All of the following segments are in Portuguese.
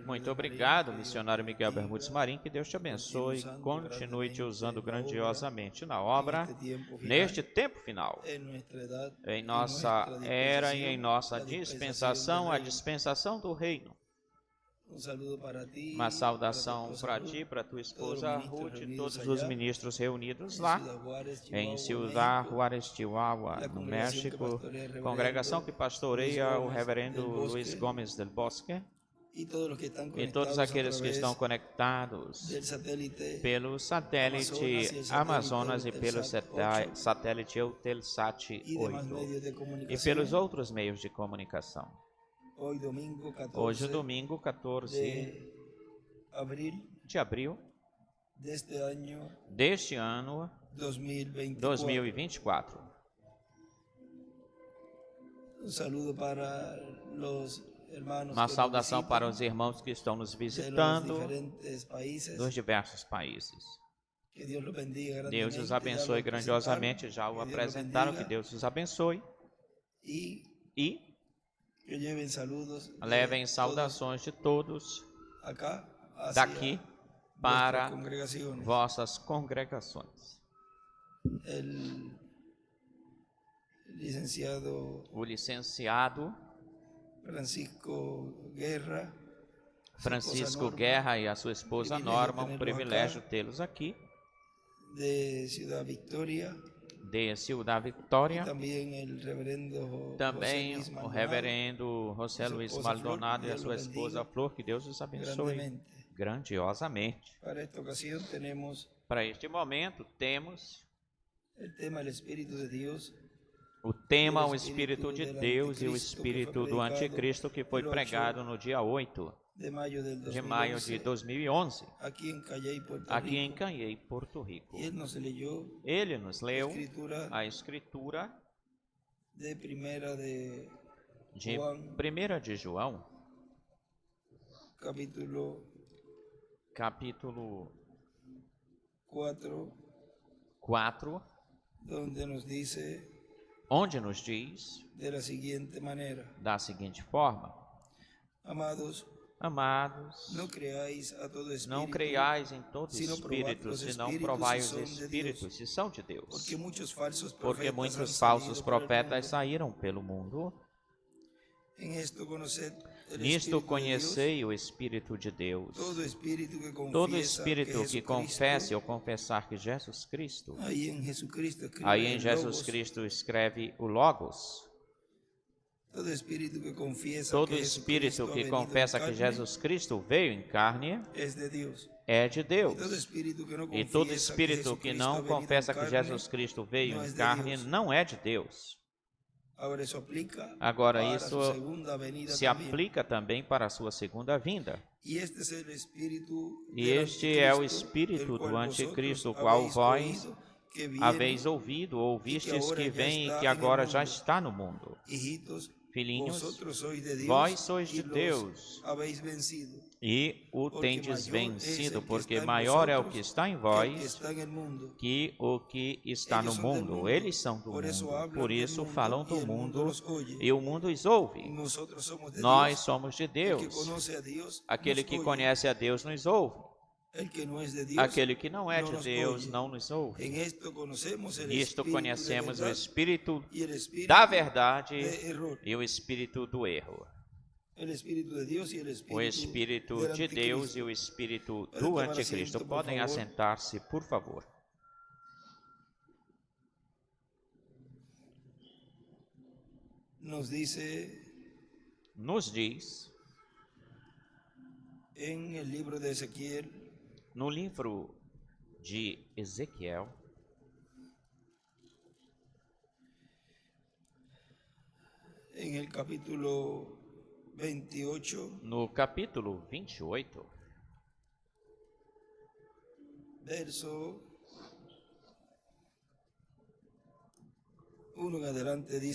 Muito obrigado, missionário Miguel Bermudes Marim, que Deus te abençoe, continue te usando grandiosamente na obra, neste tempo final, em nossa era e em nossa dispensação, a dispensação do reino. Uma saudação para ti, para tua esposa Ruth e todos os ministros reunidos lá em Ciudad Juárez, Chihuahua, no México, congregação que pastoreia o reverendo Luiz Gomes del Bosque, e todos aqueles que estão conectados pelo satélite Amazonas e pelo satélite Eutelsat 8 e pelos outros meios de comunicação. Hoje, domingo 14 de abril deste ano 2024. Uma saudação para os irmãos que estão nos visitando dos diversos países. Deus os abençoe grandiosamente. Já o apresentaram, que Deus os abençoe. E levem saudações de todos daqui para vossas congregações. O licenciado Francisco Guerra e a sua esposa Norma, um privilégio tê-los aqui. De Ciudad Victoria, também o reverendo José Luiz Maldonado e a sua esposa Flor, que Deus os abençoe grandiosamente. Para este momento temos o tema o Espírito de Deus e o Espírito do Anticristo, que foi pregado no dia 8 de maio de 2011, aqui em Cayey, Porto Rico. Ele nos leu a Escritura de 1 de João, capítulo 4, onde nos diz da seguinte forma: Amados, não creiais em todo espírito, senão provai os espíritos, se são de Deus. Porque muitos falsos profetas saíram pelo mundo. Nisto conhecei o Espírito de Deus. Todo espírito que confesse ou confessar que Jesus Cristo, aí em Jesus Cristo escreve o Logos. Todo espírito que confessa que Jesus Cristo veio em carne é de Deus. E todo espírito que não confessa que Jesus Cristo veio em carne não é de Deus. Agora, isso se aplica também para a sua segunda vinda. E este é o espírito do Anticristo, o qual vós haveis ouvido, ouvistes que vem e que agora já está no mundo. Filhinhos, vós sois de Deus e o tendes vencido, porque maior é o que está em vós que o que está no mundo. Eles são do mundo, por isso falam do mundo e o mundo os ouve. Nós somos de Deus. Aquele que conhece a Deus nos ouve. Aquele que não é de Deus não nos ouve. Nisto conhecemos o Espírito da verdade e o Espírito do erro. O Espírito de Deus e o Espírito do Anticristo. Podem assentar-se, por favor. Nos diz no livro de Ezequiel, no capítulo 28,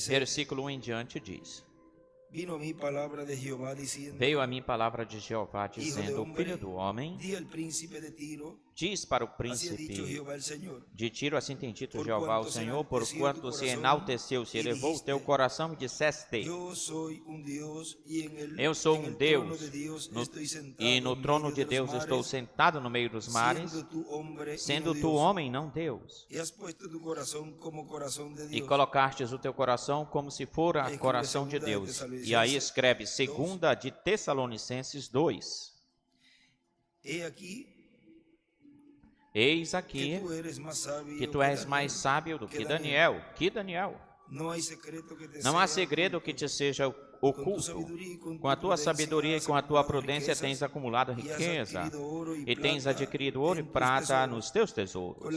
versículo 1 em diante diz: Veio a mim palavra de Jeová, dizendo: Filho do homem, Diz para o príncipe de Tiro, assim tem dito Jeová, o Senhor, porquanto se enalteceu, se elevou o teu coração e disseste: eu sou um Deus, e no trono de Deus estou sentado no meio dos mares, sendo tu homem, não Deus. E colocastes o teu coração como se fora coração de Deus. E aí escreve 2 de Tessalonicenses 2. Eis aqui que tu és mais sábio do que Daniel. Que Daniel? Não há segredo que te seja oculto. Com a tua sabedoria e com a tua prudência tens acumulado riqueza, e tens adquirido ouro e prata nos teus tesouros.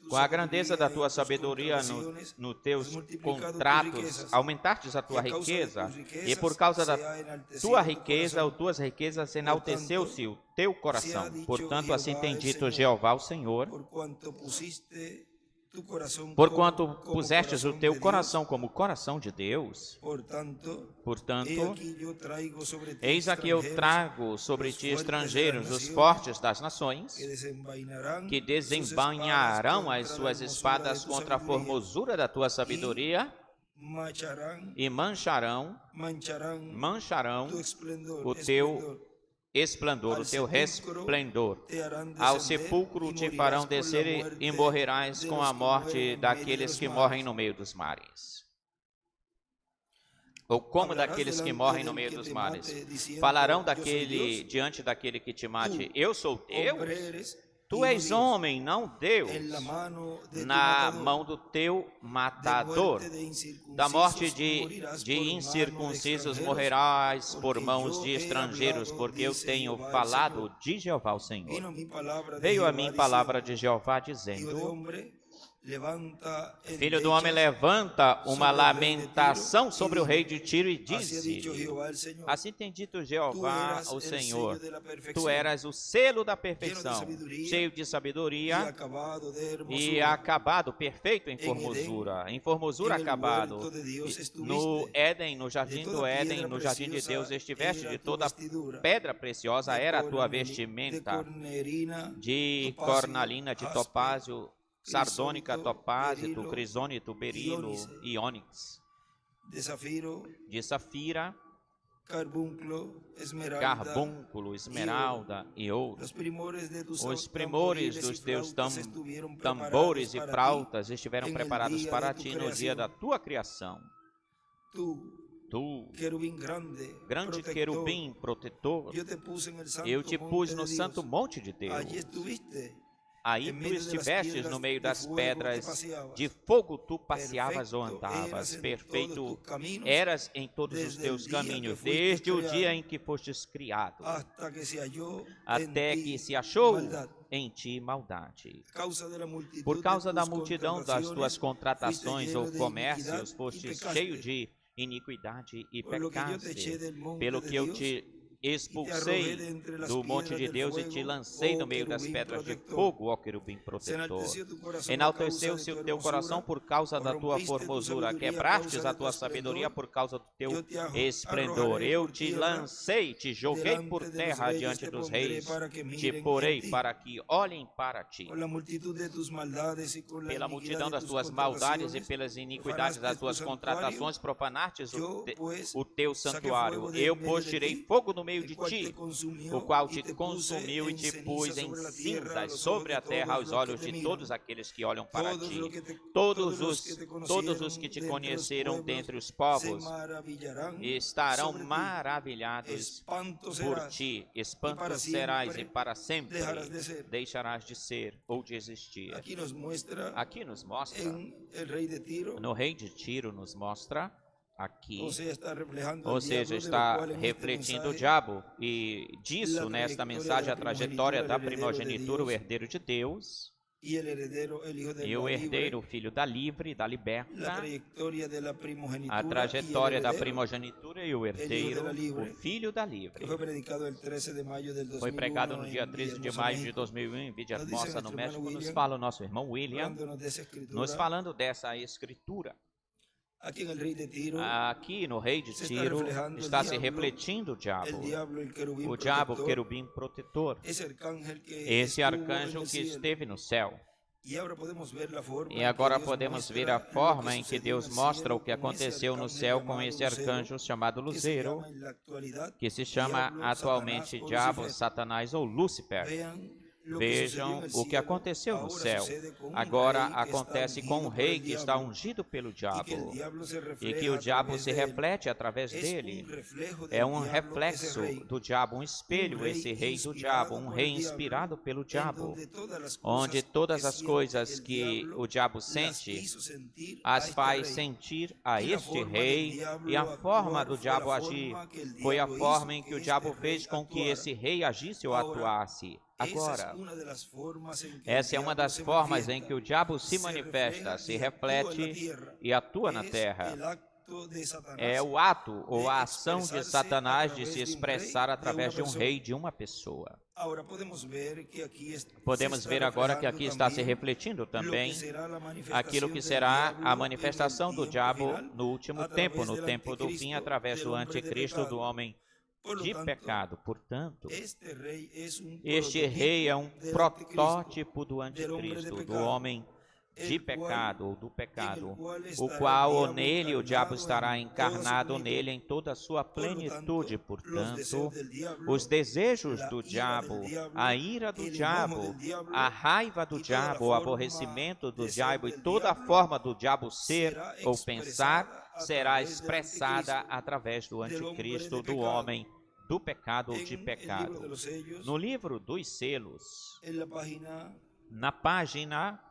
Com a grandeza da tua sabedoria nos teus contratos, aumentastes a tua riqueza, e por causa da tua riqueza, ou tuas riquezas, enalteceu-se o teu coração. Portanto, assim tem dito Jeová, o Senhor, porquanto pusestes o teu coração como o coração de Deus. Portanto, eis aqui eu trago sobre ti estrangeiros, os fortes das nações, que desembainharão as suas espadas contra a formosura da tua sabedoria, e mancharão o teu esplendor, o teu resplendor. Ao sepulcro te farão descer e morrerás com a morte daqueles que morrem no meio dos mares. Ou como daqueles que morrem no meio dos mares. Falarão diante daquele que te mate: eu sou Deus? Tu és homem, não Deus. Na mão do teu matador, da morte de incircuncisos morrerás por mãos de estrangeiros, porque eu tenho falado de Jeová o Senhor. Veio a mim palavra de Jeová dizendo: filho do homem, levanta uma lamentação sobre o rei de Tiro e dize: assim tem dito Jeová, o Senhor, tu eras o selo da perfeição, cheio de sabedoria e acabado, perfeito em formosura acabado. No Éden, no jardim do Éden, no jardim de Deus, estiveste de toda pedra preciosa, era a tua vestimenta, de cornalina, de topázio, sardônica, topázio, crisônito, berilo e ônix, de safira, carbúnculo, esmeralda e ouro. Os primores dos teus tambores e flautas estiveram preparados para ti no dia da tua criação. Tu, grande querubim protetor, eu te pus no santo monte de Deus. Aí tu estivestes no meio das pedras de fogo, tu passeavas ou andavas, perfeito eras em todos os teus caminhos, desde o dia em que fostes criado, até que se achou em ti maldade. Por causa da multidão das tuas contratações ou comércios, fostes cheio de iniquidade e pecaste, pelo que eu te expulsei do monte de Deus e te lancei no meio das pedras de fogo, ó querubim protetor. Enalteceu-se o teu coração por causa da tua formosura, quebrastes a tua sabedoria por causa do teu esplendor. Eu te lancei, te joguei por terra diante dos reis, te porei para que olhem para ti. Pela multidão das tuas maldades e pelas iniquidades das tuas contratações, profanastes o teu santuário. Eu, pois, tirei fogo no meio de ti, o qual te consumiu e te pus em cinzas sobre a terra aos olhos de todos aqueles que olham para ti. Todos os que te conheceram dentre os povos estarão maravilhados por ti. Espanto serás e para sempre deixarás de ser ou de existir. Aqui nos mostra, no rei de Tiro nos mostra aqui, ou seja, está refletindo o diabo, e disso, nesta mensagem, a trajetória da primogenitura, o herdeiro de Deus, e o herdeiro, o filho da livre, da liberta, a trajetória da primogenitura e o herdeiro, o filho da livre. Foi pregado no dia 13 de maio de 2001 em Vidia Hermosa, no México. Nos fala o nosso irmão William, nos falando dessa escritura. Aqui no rei de Tiro está se refletindo o diabo, o querubim protetor, esse arcanjo que esteve no céu. E agora podemos ver a forma em que Deus mostra o que aconteceu no céu com esse arcanjo chamado Lucero, que se chama atualmente Diabo, Satanás ou Lúcifer. Vejam o que aconteceu no céu. Agora acontece com um rei que está ungido pelo diabo e que o diabo se reflete através dele. É um reflexo do diabo, um espelho, esse rei do diabo, um rei inspirado pelo diabo, onde todas as coisas que o diabo sente as faz sentir a este rei, e a forma do diabo agir foi a forma em que o diabo fez com que esse rei agisse ou atuasse. Agora, essa é uma das formas em que o diabo se manifesta, se reflete e atua na terra. É o ato ou a ação de Satanás de se expressar através de um rei, de uma pessoa. Podemos ver agora que aqui está se refletindo também aquilo que será a manifestação do diabo no último tempo, no tempo do fim, através do anticristo, do homem de pecado. Portanto, este rei é um protótipo do anticristo, do homem de pecado ou do pecado, o qual ou nele o diabo estará encarnado nele em toda a sua plenitude. Portanto, os desejos do diabo, a ira do diabo, a raiva do diabo, o aborrecimento do diabo e toda a forma do diabo ser ou pensar será expressada através do anticristo, do homem do pecado ou de pecado. No livro dos selos, na página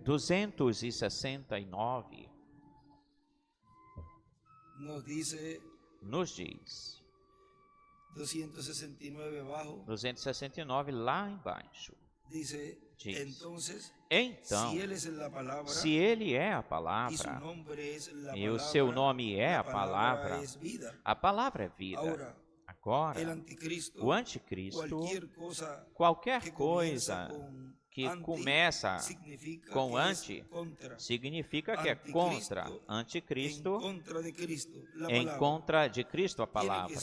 269, nos diz, 269 lá embaixo, diz, então, se ele é a palavra, e o seu nome é a palavra é vida. Agora, o anticristo, qualquer coisa que começa com anti, significa que é contra. Anticristo, em contra de Cristo a palavra.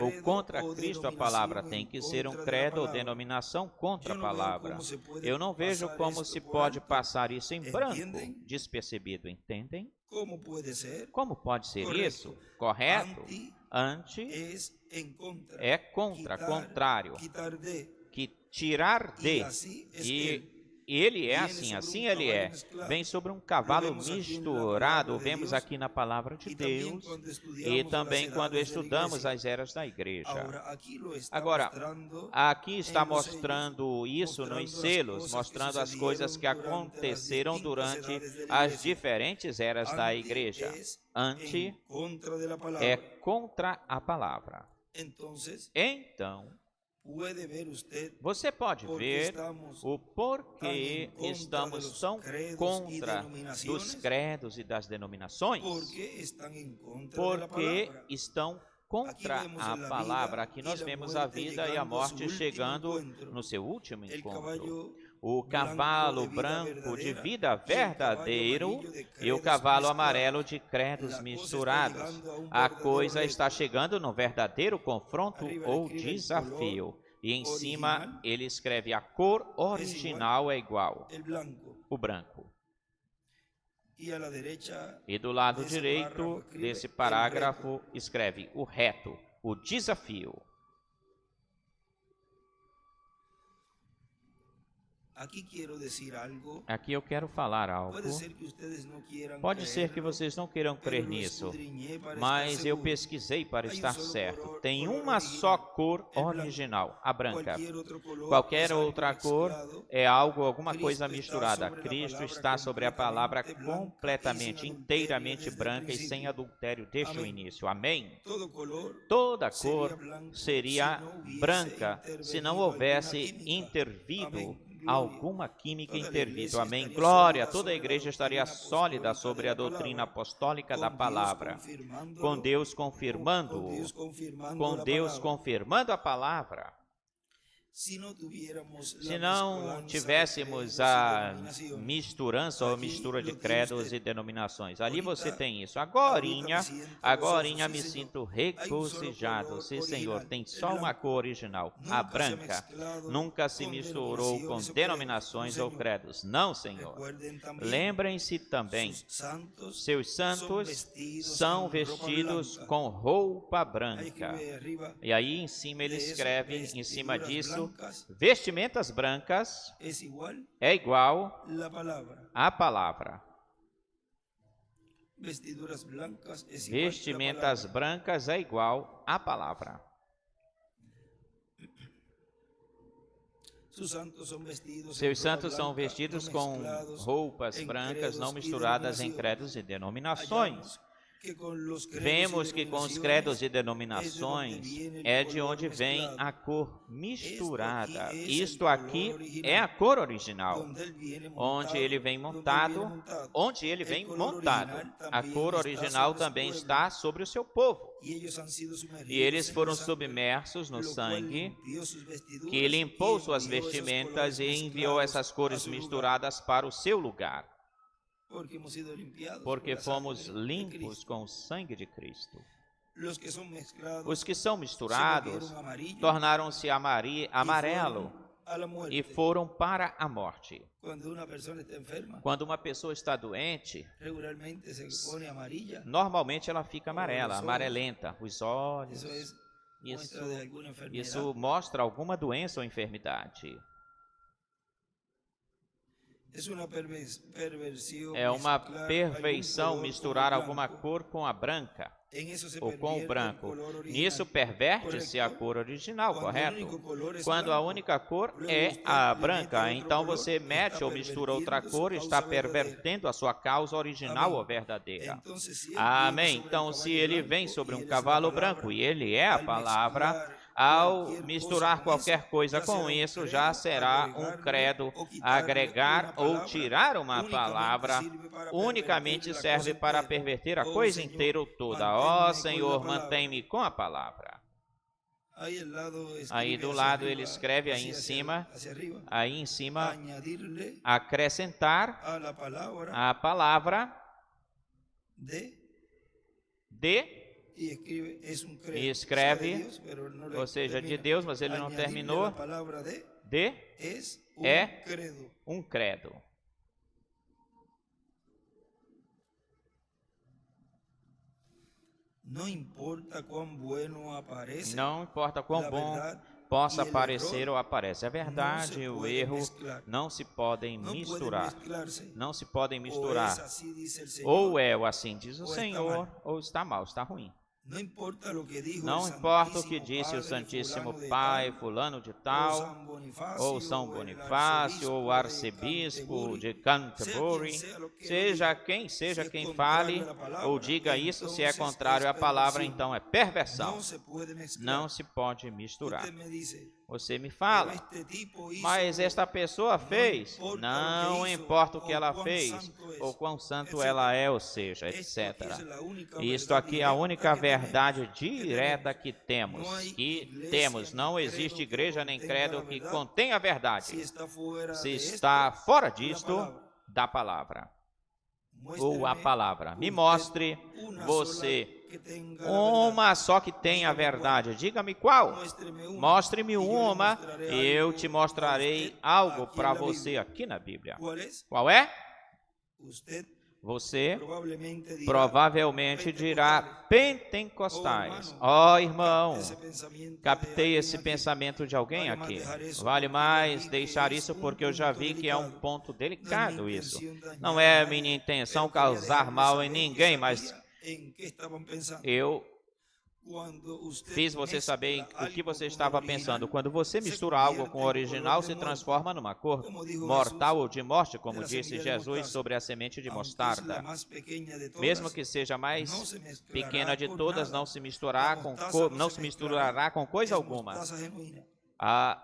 Ou contra Cristo a palavra tem que ser um credo ou denominação contra a palavra. Eu não vejo como se pode passar isso em branco, despercebido, entendem? Como pode ser isso? Correto? Anti é contra, contrário, que tirar de, e ele é assim ele é. Vem sobre um cavalo misturado, vemos aqui na palavra de Deus, e também quando estudamos as eras da igreja. Agora, aqui está mostrando isso nos selos, mostrando as coisas que aconteceram durante as diferentes eras da igreja. Anti é contra a palavra. Então, você pode ver o porquê estamos tão contra dos credos e das denominações, porque estão contra a palavra. Aqui nós vemos a vida e a morte chegando no seu último encontro. O cavalo branco de vida verdadeiro e o cavalo amarelo de credos misturados. A coisa está chegando no verdadeiro confronto ou desafio. E em cima ele escreve: a cor original é igual, o branco. E do lado direito desse parágrafo escreve o reto, o desafio. Aqui eu quero falar algo. Pode ser que vocês não queiram crer nisso, mas eu pesquisei para estar certo. Tem uma só cor original, a branca. Qualquer outra cor é algo, alguma coisa misturada. Cristo está sobre a palavra completamente, inteiramente branca e sem adultério desde o início. Amém? Toda cor seria branca se não houvesse intervido alguma química intervido. Amém. Glória, toda a igreja estaria sólida sobre a doutrina apostólica da palavra, com Deus confirmando a palavra. Se não tivéssemos a misturança ou mistura de credos e denominações, ali você tem isso. Agorinha me sinto regozijado. Sim, Senhor, tem só uma cor original, a branca. Nunca se misturou com denominações ou credos. Não, Senhor. Lembrem-se também, seus santos são vestidos com roupa branca. E aí em cima ele escreve, em cima disso, vestimentas brancas é igual à palavra. Vestimentas brancas é igual à palavra. Seus santos são vestidos com roupas brancas não misturadas em credos e denominações. Vemos que com os credos e denominações é de onde vem a cor misturada. Isto aqui é a cor original, onde ele vem montado. A cor original também está sobre o seu povo. E eles foram submersos no sangue, que limpou suas vestimentas e enviou essas cores misturadas para o seu lugar. Porque fomos limpos com o sangue de Cristo. Os que são misturados tornaram-se amarelo e foram para a morte. Quando uma pessoa está doente, normalmente ela fica amarela, amarelenta. Os olhos, isso mostra alguma doença ou enfermidade. É uma perversão misturar alguma cor com a branca ou com o branco. Nisso perverte-se a cor original, correto? Quando a única cor é a branca, então você mete ou mistura outra cor e está pervertendo a sua causa original ou verdadeira. Amém. Então, se ele vem sobre um cavalo branco e ele é a palavra, ao misturar qualquer coisa com isso, já será um credo. Agregar ou tirar uma palavra unicamente serve para perverter a coisa inteira ou toda. Ó Senhor, mantém-me com a palavra. Aí do lado ele escreve aí em cima, acrescentar a palavra de e escreve, ou seja, de Deus, mas ele não terminou. De é um credo. Não importa quão bom possa parecer ou aparece. É verdade, o erro não se podem misturar. Não se podem misturar. Ou é o assim diz o Senhor, ou está mal, está ruim. Não importa o que disse o Santíssimo Pai, fulano de tal, ou São Bonifácio, ou arcebispo de Canterbury, seja quem fale ou diga isso, se é contrário à palavra, então é perversão. Não se pode misturar. Você me fala, mas esta pessoa fez, não importa o que ela fez, ou quão santo ela é, ou seja, etc. Isto aqui é a única verdade direta que temos. Não existe igreja nem credo que contenha a verdade. Se está fora disto, da palavra, ou a palavra. Me mostre você uma só que tem a verdade. Diga-me qual. Mostre-me uma e eu te mostrarei algo para você aqui na Bíblia. Qual é? Você provavelmente dirá pentecostais. Ó irmão, captei esse pensamento de alguém aqui. Vale mais deixar isso porque eu já vi que é um ponto delicado isso. Não é minha intenção causar mal em ninguém, mas eu fiz você saber o que você estava pensando. Quando você mistura algo com o original, se transforma numa cor mortal ou de morte, como disse Jesus sobre a semente de mostarda. Mesmo que seja a mais pequena de todas, não se misturará com coisa alguma. A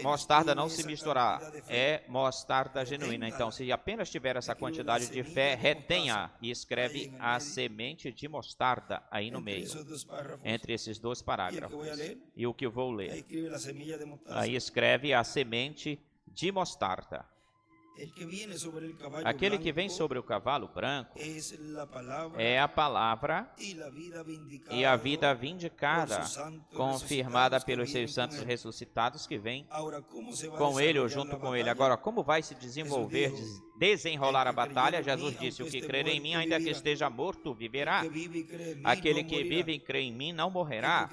mostarda não se misturar, é mostarda genuína. Então, se apenas tiver essa quantidade de fé, retenha e escreve a semente de mostarda aí no meio, entre esses dois parágrafos. E o que eu vou ler? Aí escreve a semente de mostarda. Aquele que vem sobre o cavalo branco é a palavra e a vida vindicada, confirmada pelos seus santos ressuscitados que vêm com ele ou junto com ele. Agora, como vai se desenvolver, desenrolar a batalha? Jesus disse: o que crer em mim, ainda que esteja morto, viverá. Aquele que vive e crê em mim não morrerá.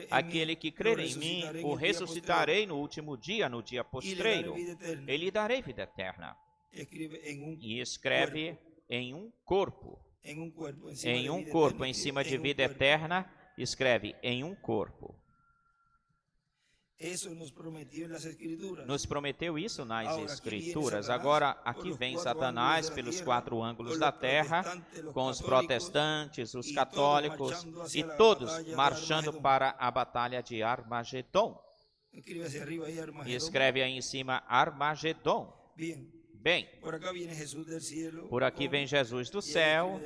Aquele que crer em mim, o ressuscitarei no último dia, no dia postreiro. E lhe darei vida eterna. E escreve em um corpo. Em um corpo, em cima de vida eterna, escreve em um corpo. Nos prometeu isso nas Escrituras. Agora, aqui vem Satanás pelos 4 ângulos da terra, com os protestantes, os católicos, e todos marchando para a batalha de Armagedon. E escreve aí em cima Armagedon. Bem, por aqui vem Jesus do céu,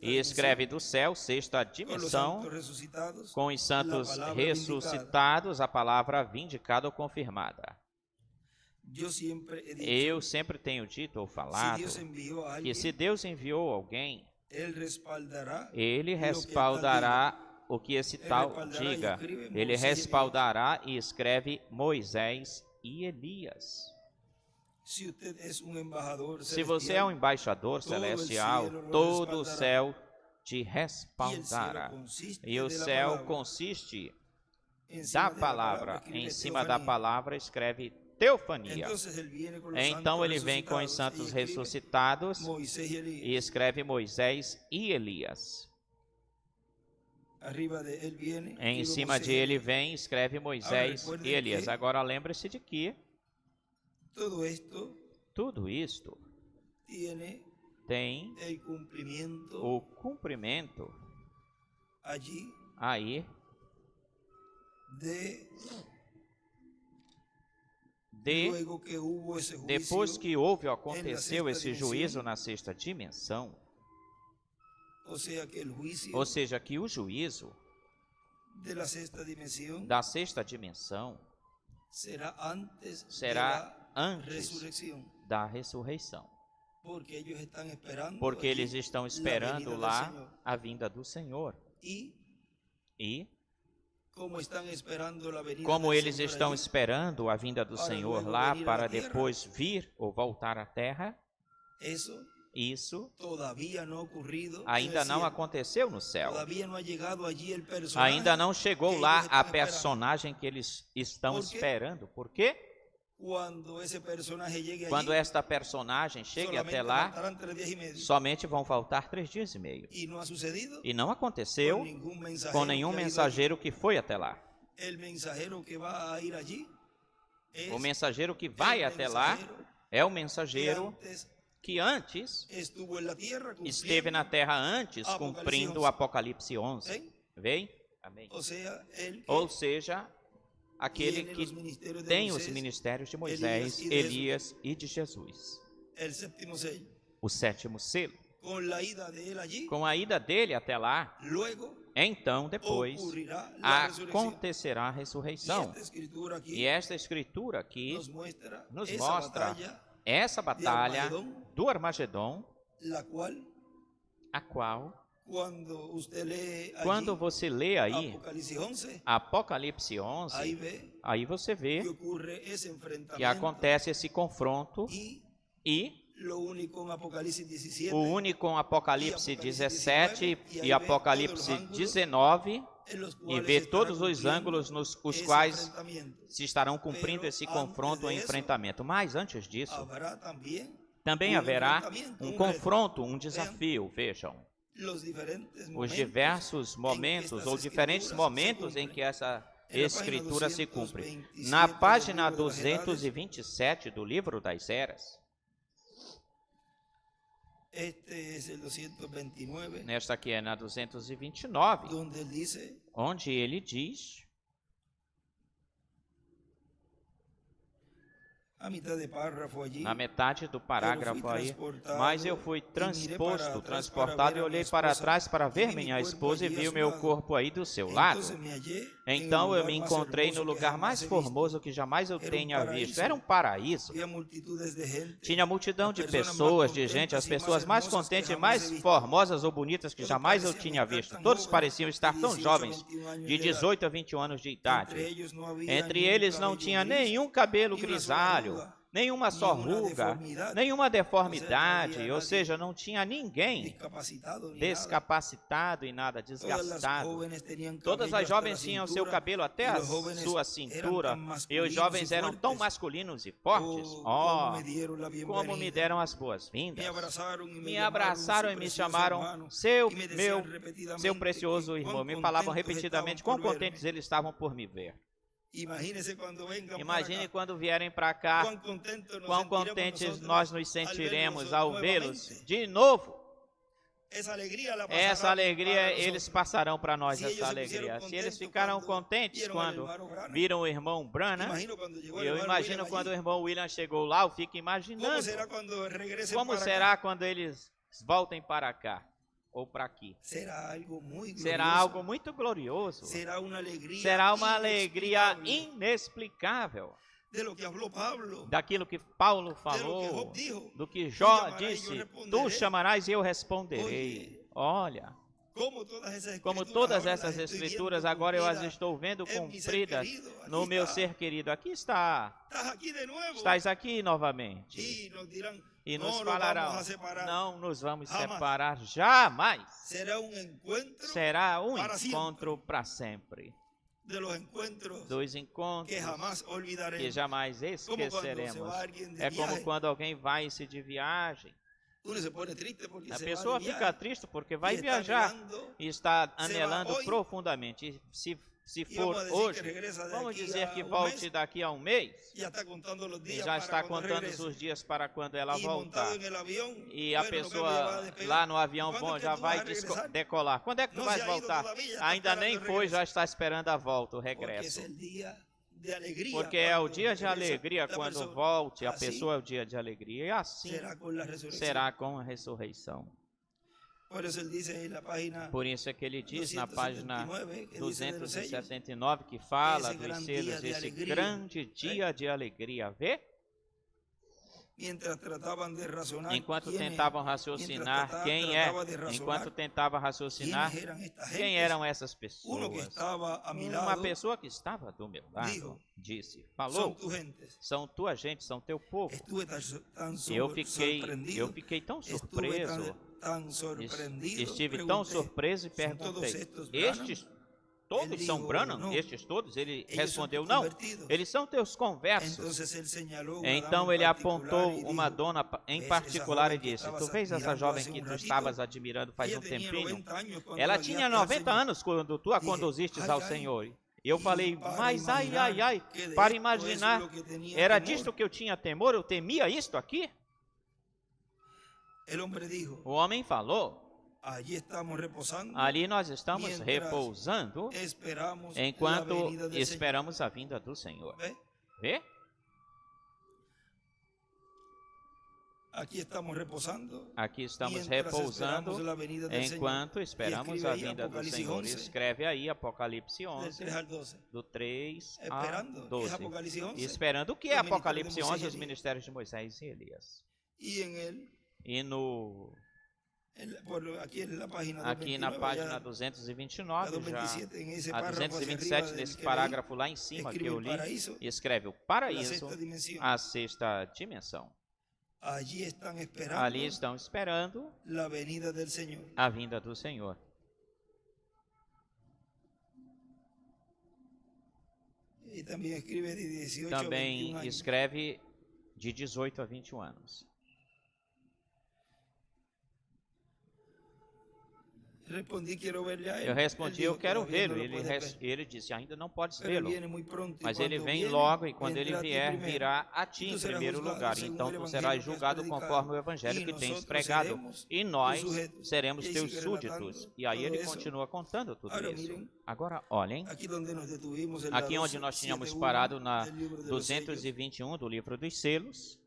e escreve do céu, 6ª dimensão, com os santos ressuscitados, a palavra vindicada ou confirmada. Eu sempre tenho dito ou falado que se Deus enviou alguém, Ele respaldará o que esse tal diga. Ele respaldará e escreve Moisés e Elias. Se você é um embaixador celestial, todo o céu te respaldará. E o céu consiste da palavra. Em cima da palavra escreve teofania. Então ele vem com os santos ressuscitados e escreve Moisés e Elias. Em cima de ele vem, escreve Moisés e Elias. Agora lembre-se de que tudo isto tem o cumprimento aí depois que aconteceu esse juízo na 6ª dimensão. Ou seja, que o juízo da 6ª dimensão será antes da ressurreição. Porque eles estão esperando lá a vinda do Senhor. E como eles estão esperando a vinda do Senhor lá para depois vir ou voltar à terra, isso ainda não aconteceu no céu. Ainda não chegou lá a personagem que eles estão esperando. Por quê? Quando esta personagem chegue até lá, somente vão faltar 3 dias e meio. E não aconteceu com nenhum mensageiro que foi até lá. O mensageiro que vai até lá é o mensageiro que antes esteve na terra antes, cumprindo o Apocalipse 11. Vem? Amém. Ou seja, aquele que tem os ministérios de Moisés, Elias e de Jesus. O 7º selo. Com a ida dele até lá, então depois acontecerá a ressurreição. E esta escritura aqui nos mostra essa batalha do Armagedon, a qual, quando você lê aí Apocalipse 11, aí você vê que acontece esse confronto e o único em Apocalipse 17 e Apocalipse 19, e vê todos os ângulos nos quais se estarão cumprindo esse confronto ou enfrentamento. Mas antes disso, também haverá um confronto, um desafio. Vejam os diversos momentos ou diferentes momentos em que essa escritura se cumpre. Na página 227 do livro das Eras, nesta aqui é na 229, onde ele diz: na metade do parágrafo aí, mas eu fui transportado e olhei para trás para ver minha esposa e vi o meu corpo aí do seu lado. Então eu me encontrei no lugar mais formoso que jamais eu tenha visto. Era um paraíso. Tinha multidão de pessoas, de gente, as pessoas mais contentes e mais formosas ou bonitas que jamais eu tinha visto. Todos pareciam estar tão jovens, de 18 a 21 anos de idade. Entre eles não tinha nenhum cabelo grisalho, nenhuma só ruga, nenhuma deformidade, ou seja, não tinha ninguém descapacitado e nada desgastado. Todas as jovens tinham seu cabelo até a sua cintura, e os jovens eram tão masculinos e fortes. Oh, como me deram as boas-vindas. Me abraçaram e me chamaram seu precioso irmão. Me falavam repetidamente quão contentes eles estavam por me ver. Imagine quando vierem para cá, quão contentes nós nos sentiremos ao vê-los de novo. Essa alegria, eles passarão para nós essa alegria. Se eles ficaram contentes quando viram o irmão Branham, eu imagino quando o irmão William chegou lá, eu fico imaginando como será quando eles voltem para cá. Ou para aqui. Será algo muito glorioso. Será uma alegria inexplicável. Daquilo que Paulo falou, do que Jó disse, tu chamarás e eu responderei. Olha, como todas essas escrituras, agora eu as estou vendo cumpridas no meu ser querido. Aqui está. Estás aqui novamente. E nos falarão, não nos vamos separar jamais. Será um encontro para sempre. Dos encontros que jamais esqueceremos. É como quando alguém vai-se de viagem. A pessoa fica triste porque vai viajar e está anelando profundamente. Se for hoje, vamos dizer que volte daqui a um mês, e já está contando os dias para quando ela voltar. E a pessoa lá no avião, bom, já vai decolar. Quando é que tu vais voltar? Ainda nem foi, já está esperando a volta, o regresso. Porque é o dia de alegria quando volte, a pessoa é o dia de alegria. E assim será com a ressurreição. Por isso é que ele diz na página 279 que fala dos selos, esse grande dia de alegria. Vê? Enquanto tentavam raciocinar quem é, quem eram essas pessoas. Uma pessoa que estava do meu lado disse, falou, são tua gente, são teu povo. Eu fiquei tão surpreso. Estive tão surpreso e perguntei, estes todos são Branham? Estes todos? Ele respondeu, não, eles são teus conversos. Então ele apontou uma dona em particular e disse, tu vês essa jovem que tu estavas admirando faz um tempinho? Ela tinha 90 anos quando tu a conduzistes ao Senhor. E eu falei, mas ai, para imaginar, era disto que eu tinha temor, eu temia isto aqui? O homem falou, ali nós estamos repousando enquanto esperamos a vinda do Senhor. Vê? Aqui estamos repousando enquanto esperamos a vinda do Senhor. Escreve aí Apocalipse 11, do 3 a 12. Esperando o que é Apocalipse 11? Os ministérios de Moisés e Elias. E aqui na página 229, já a 227 desse parágrafo lá em cima que eu li, escreve o paraíso, a sexta dimensão. Ali estão esperando a vinda do Senhor. Também escreve de 18 a 21 anos. Eu respondi, eu quero vê-lo. Ele disse, ainda não podes vê-lo, mas ele vem logo, e quando ele vier, virá a ti em primeiro lugar. Então tu serás julgado conforme o evangelho que tens pregado, e nós seremos teus súditos. E aí ele continua contando tudo isso. Agora, olhem, aqui onde nós tínhamos parado na 221 do livro dos selos,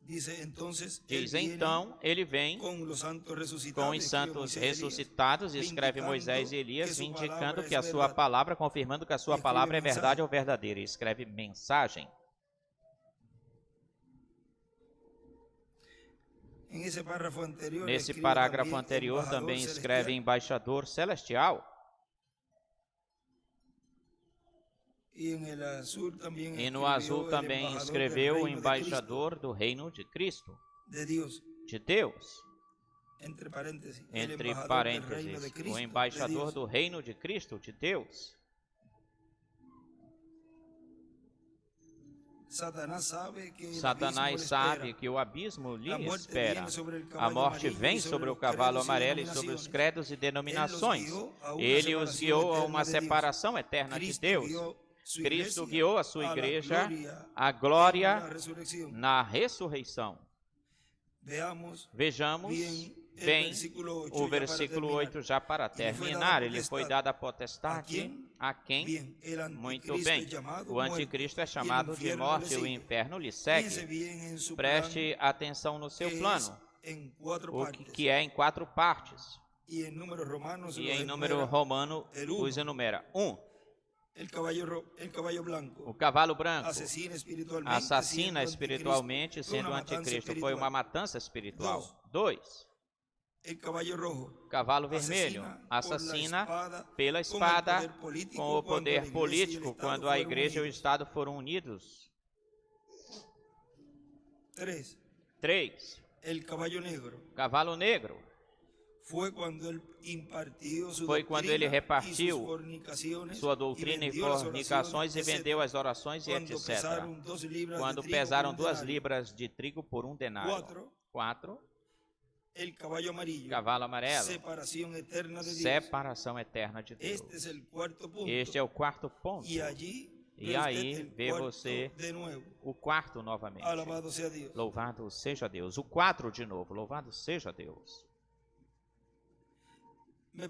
diz, então, ele vem com os santos ressuscitados, escreve Moisés e Elias, indicando que a sua palavra, confirmando que a sua palavra é verdade ou verdadeira, escreve mensagem. Nesse parágrafo anterior também escreve embaixador celestial. E no azul também escreveu o embaixador do reino de Cristo, de Deus. Entre parênteses, o embaixador do reino de Cristo, de Deus. Satanás sabe que o abismo lhe espera. A morte vem sobre o cavalo amarelo e sobre os credos e denominações. Ele os guiou a uma separação eterna de Deus. Cristo guiou a sua igreja à glória na ressurreição. Vejamos bem o versículo 8 já para terminar. Ele foi dado a potestade a quem? Muito bem. O anticristo é chamado de morte e o inferno lhe segue. Preste atenção no seu plano, o que é em 4 partes. E em número romano os enumera. 1. O cavalo branco assassina espiritualmente, sendo o anticristo. Foi uma matança espiritual. 2. Cavalo vermelho assassina pela espada, com o poder político, quando a igreja e o Estado foram unidos. 3. Cavalo negro. Foi quando ele repartiu sua doutrina e fornicações e vendeu as orações e etc. Quando pesaram 2 libras de trigo por 1 denário. 4. Cavalo amarelo. Separação eterna de Deus. Este é o 4º ponto. E aí vê você o 4º novamente. Louvado seja Deus. O 4 de novo. Louvado seja Deus. Me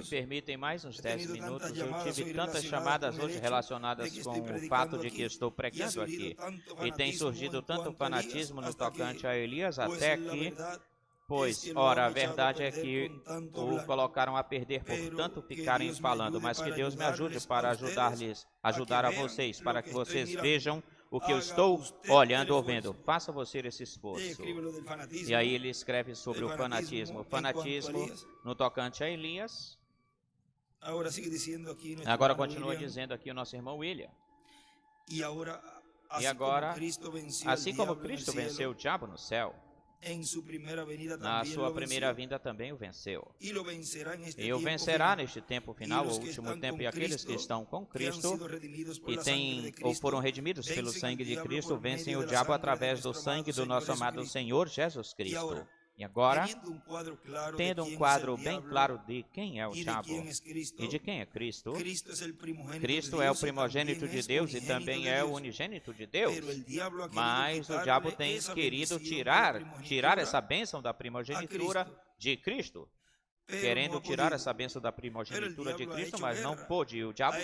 permitem mais uns 10 minutos. Eu tive tantas chamadas hoje relacionadas com o fato de que estou pregando aqui. E tem surgido tanto fanatismo no tocante a Elias, até que, pois, ora, a verdade é que o colocaram a perder por tanto ficarem falando. Mas que Deus me ajude para ajudar a vocês, para que vocês vejam o que eu estou olhando ou vendo. Faça você esse esforço. E aí ele escreve sobre o fanatismo. O fanatismo no tocante a Elias. Agora continua dizendo aqui o nosso irmão William. E agora, assim como Cristo venceu o diabo no céu, na sua primeira vinda também o venceu. E o vencerá neste tempo final, o último tempo, e aqueles que estão com Cristo, que têm ou foram redimidos pelo sangue de Cristo, vencem o diabo através do sangue do nosso amado Senhor Jesus Cristo. E agora, tendo um quadro bem claro de quem é o diabo e de quem é Cristo, Cristo é o primogênito de Deus e também é o unigênito de Deus. Mas o diabo tem querido tirar essa bênção da primogenitura de Cristo. Querendo tirar essa bênção da primogenitura de Cristo, mas não pôde. O diabo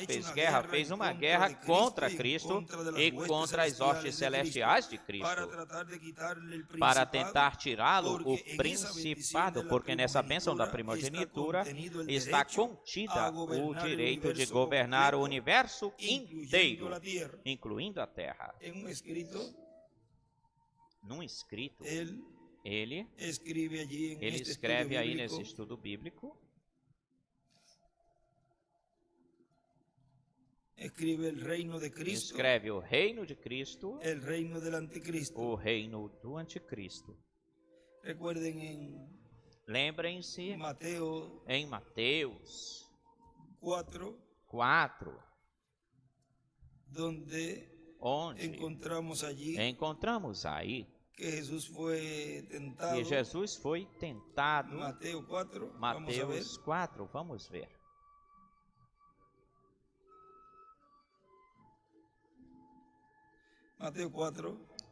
fez uma guerra contra Cristo e contra as hostes celestiais de Cristo, para tentar tirá-lo o principado, porque nessa bênção da primogenitura está contida o direito de governar o universo inteiro, incluindo a terra. Num escrito, ele escreve aí nesse estudo bíblico, escreve o reino de Cristo, o reino do anticristo. Lembrem-se em Mateus 4, onde encontramos aí que Jesus foi tentado. Mateus 4, Vamos ver.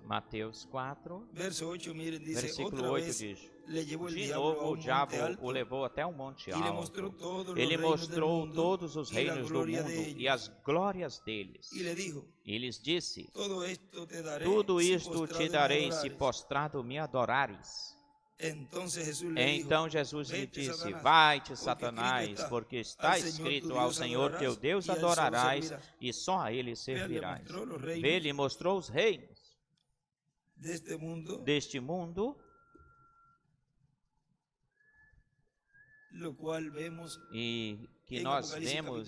Mateus 4, versículo 8 diz: de novo o diabo o levou até um monte alto. Ele mostrou todos os reinos do mundo e as glórias deles. E lhes disse: tudo isto te darei se prostrado me adorares. Então Jesus lhe disse: vai-te, Satanás, porque está escrito: ao Senhor teu Deus adorarás e só a ele servirás. Vê, lhe mostrou os reinos deste mundo, e que nós vemos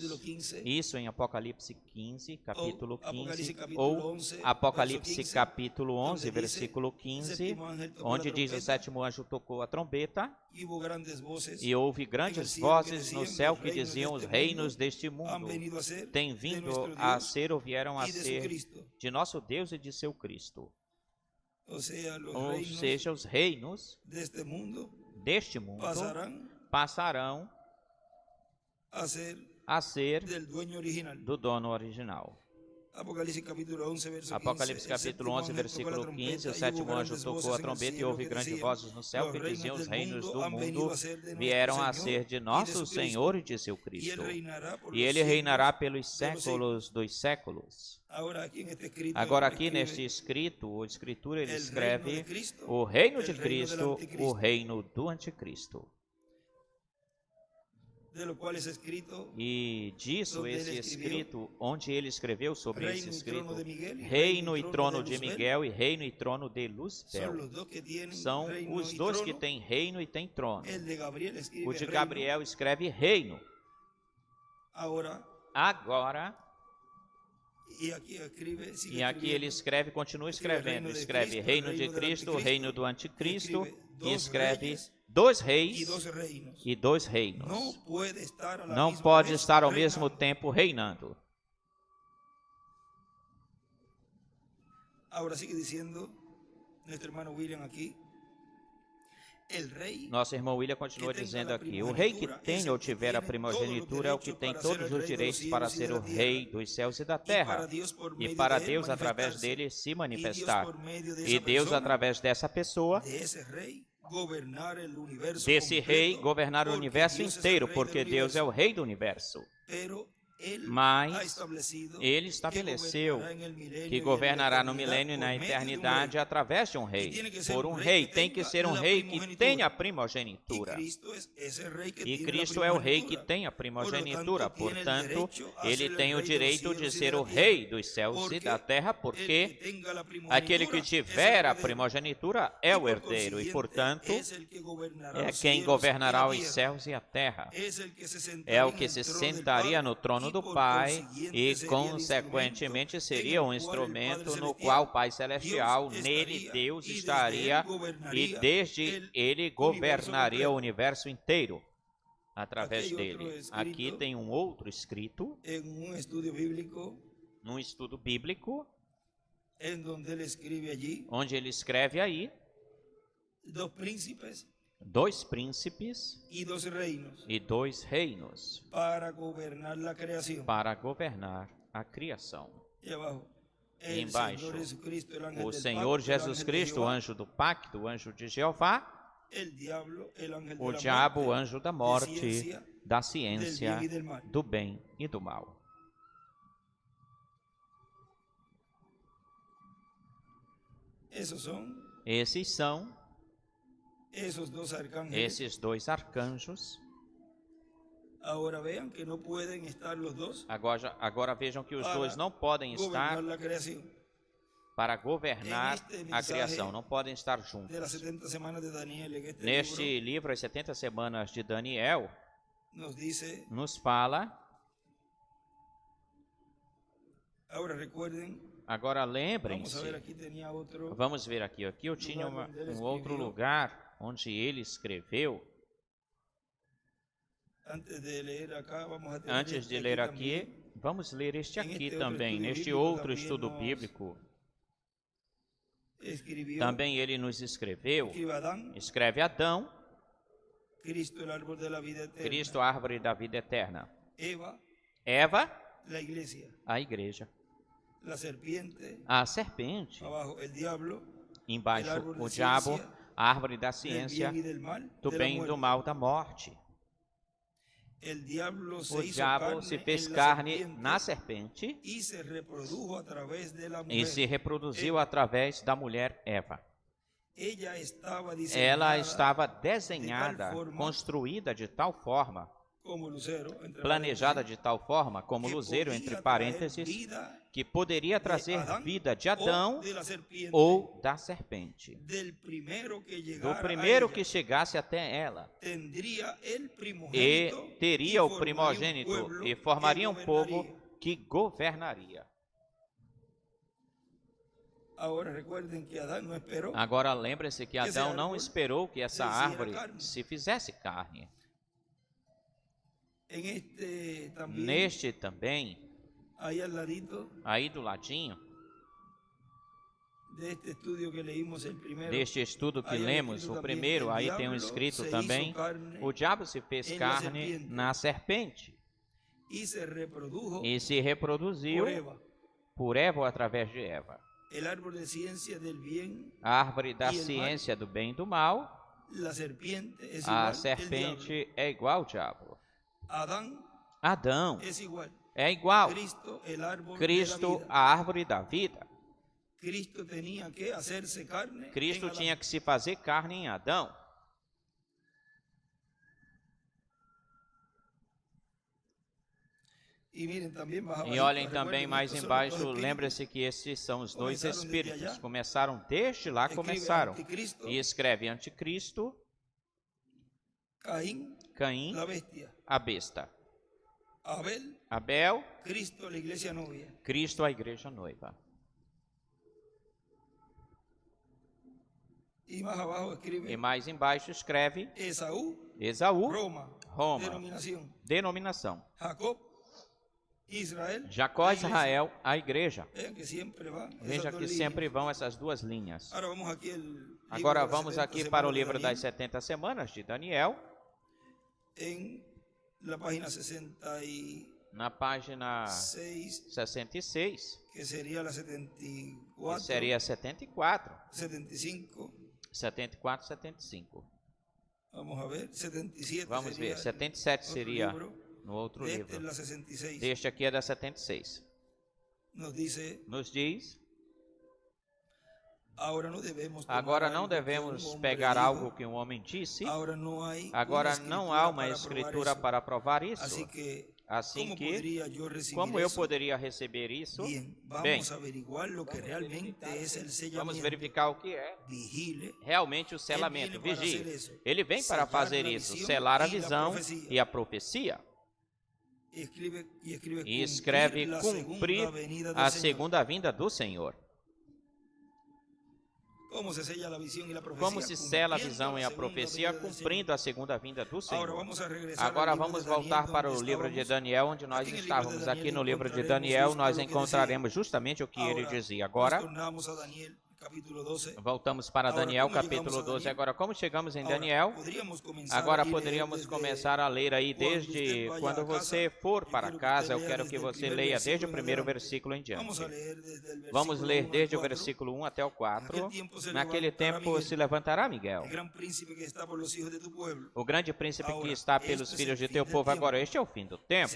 isso em Apocalipse 15, capítulo 15, ou Apocalipse capítulo 11, versículo 15, onde diz: o sétimo anjo tocou a trombeta e houve grandes vozes no céu que diziam: os reinos deste mundo têm vindo a ser ou vieram a ser de nosso Deus e de seu Cristo. Ou seja, os reinos deste mundo passarão a ser do dono original. Apocalipse capítulo 11, versículo 15, o sétimo anjo tocou a trombeta e houve grandes vozes no céu que diziam: os reinos do mundo vieram a ser de nosso Senhor e de seu Cristo, e ele reinará pelos séculos dos séculos. Agora aqui neste escrito, ou escritura, ele escreve o reino de Cristo, o reino do anticristo. E disso esse escrito, onde ele escreveu sobre esse escrito, reino e trono de Miguel e reino e trono de Lúcifer. São os dois que têm reino e têm trono. O de Gabriel escreve reino. Agora, e aqui ele escreve, continua escrevendo, escreve reino de Cristo, reino do anticristo, e escreve dois reis e dois reinos. Não pode estar ao mesmo tempo reinando. Agora sigue dizendo nosso irmão William aqui. Nosso irmão William continua dizendo aqui: o rei que tem ou tiver a primogenitura é o que tem todos os direitos para ser o rei dos céus e da terra, e para Deus, através dele, se manifestar. E Deus, através dessa pessoa, desse rei, governar o universo inteiro, porque Deus é o rei do universo. Mas ele estabeleceu que governará no milênio e na eternidade através de um rei. Por um rei, tem que ser um rei que tenha primogenitura. E Cristo é o rei que tem a primogenitura. Portanto, ele tem o direito de ser o rei dos céus e da terra, porque aquele que tiver a primogenitura é o herdeiro e, portanto, é quem governará os céus e a terra. É o que se sentaria no trono do Pai e, consequentemente, seria um instrumento no qual o Pai Celestial, nele Deus estaria e desde ele governaria o universo inteiro através dele. Aqui tem um outro escrito, num estudo bíblico, onde ele escreve aí, dois príncipes e dois reinos para governar a criação. E embaixo, o Senhor Jesus Cristo, o anjo do pacto, o anjo de Jeová, o diabo, o anjo da morte, da ciência, do bem e do mal. Esses são esses dois arcanjos. Agora vejam que os dois não podem estar para governar a criação, não podem estar juntos. Neste livro, As 70 Semanas de Daniel, nos fala. Agora lembrem-se, vamos ver aqui. Aqui eu tinha um outro lugar onde ele escreveu. Antes de ler aqui, vamos ler este aqui também, neste outro estudo bíblico. Também ele nos escreveu, escreve Adão, Cristo, árvore da vida eterna. Eva, a igreja. A serpente. Embaixo, o diabo, a árvore da ciência, do bem e do mal, da morte. O diabo se fez carne na serpente e se reproduziu através da mulher Eva. Ela estava desenhada, construída de tal forma, planejada de tal forma, como luzeiro, entre parênteses, que poderia trazer vida de Adão ou da serpente. Do primeiro que chegasse até ela. E teria o primogênito e formaria um povo que governaria. Agora lembre-se que Adão não esperou que essa árvore se fizesse carne. Neste também, aí do ladinho, deste estudo que lemos, o primeiro, aí tem um escrito também, o diabo se fez carne na serpente e se reproduziu por Eva ou através de Eva. A árvore da ciência do bem e do mal, a serpente é igual ao diabo. Adão é igual. Cristo, a árvore da vida. Cristo tinha que se fazer carne em Adão. E olhem também mais embaixo, lembre-se que esses são os dois espíritos. Começaram desde lá, começaram. E escreve anticristo, Caim, a besta. Abel, Cristo, a igreja noiva. E mais embaixo escreve Esaú, Roma, denominação. Jacó, Israel, a igreja. Veja que sempre vão essas duas linhas. Agora vamos aqui para o livro das 70 semanas de Daniel. Na página 66, que seria a 74, seria 74, 74, 75. Vamos ver, 77 seria no outro livro. Este aqui é da 76. Nos diz: agora não devemos pegar algo que um homem disse. Agora não há uma escritura para provar isso. Assim que, como eu poderia receber isso? Bem, vamos verificar o que é realmente o selamento. Vigie. Ele vem para fazer isso, selar a visão e a profecia. E escreve cumprir a segunda vinda do Senhor. Como se sela a visão e a profecia cumprindo a segunda vinda do Senhor. Agora vamos voltar para o livro de Daniel, onde nós estávamos. Aqui no livro de Daniel nós encontraremos justamente o que ele dizia. Agora voltamos para Daniel, capítulo 12. Agora, como chegamos em Daniel, agora poderíamos começar a ler aí desde quando você for para casa. Eu quero que você leia desde o primeiro versículo em diante. Vamos ler desde o versículo 1 até o 4. Naquele tempo se levantará Miguel, o grande príncipe que está pelos filhos de teu povo. Agora, este é o fim do tempo.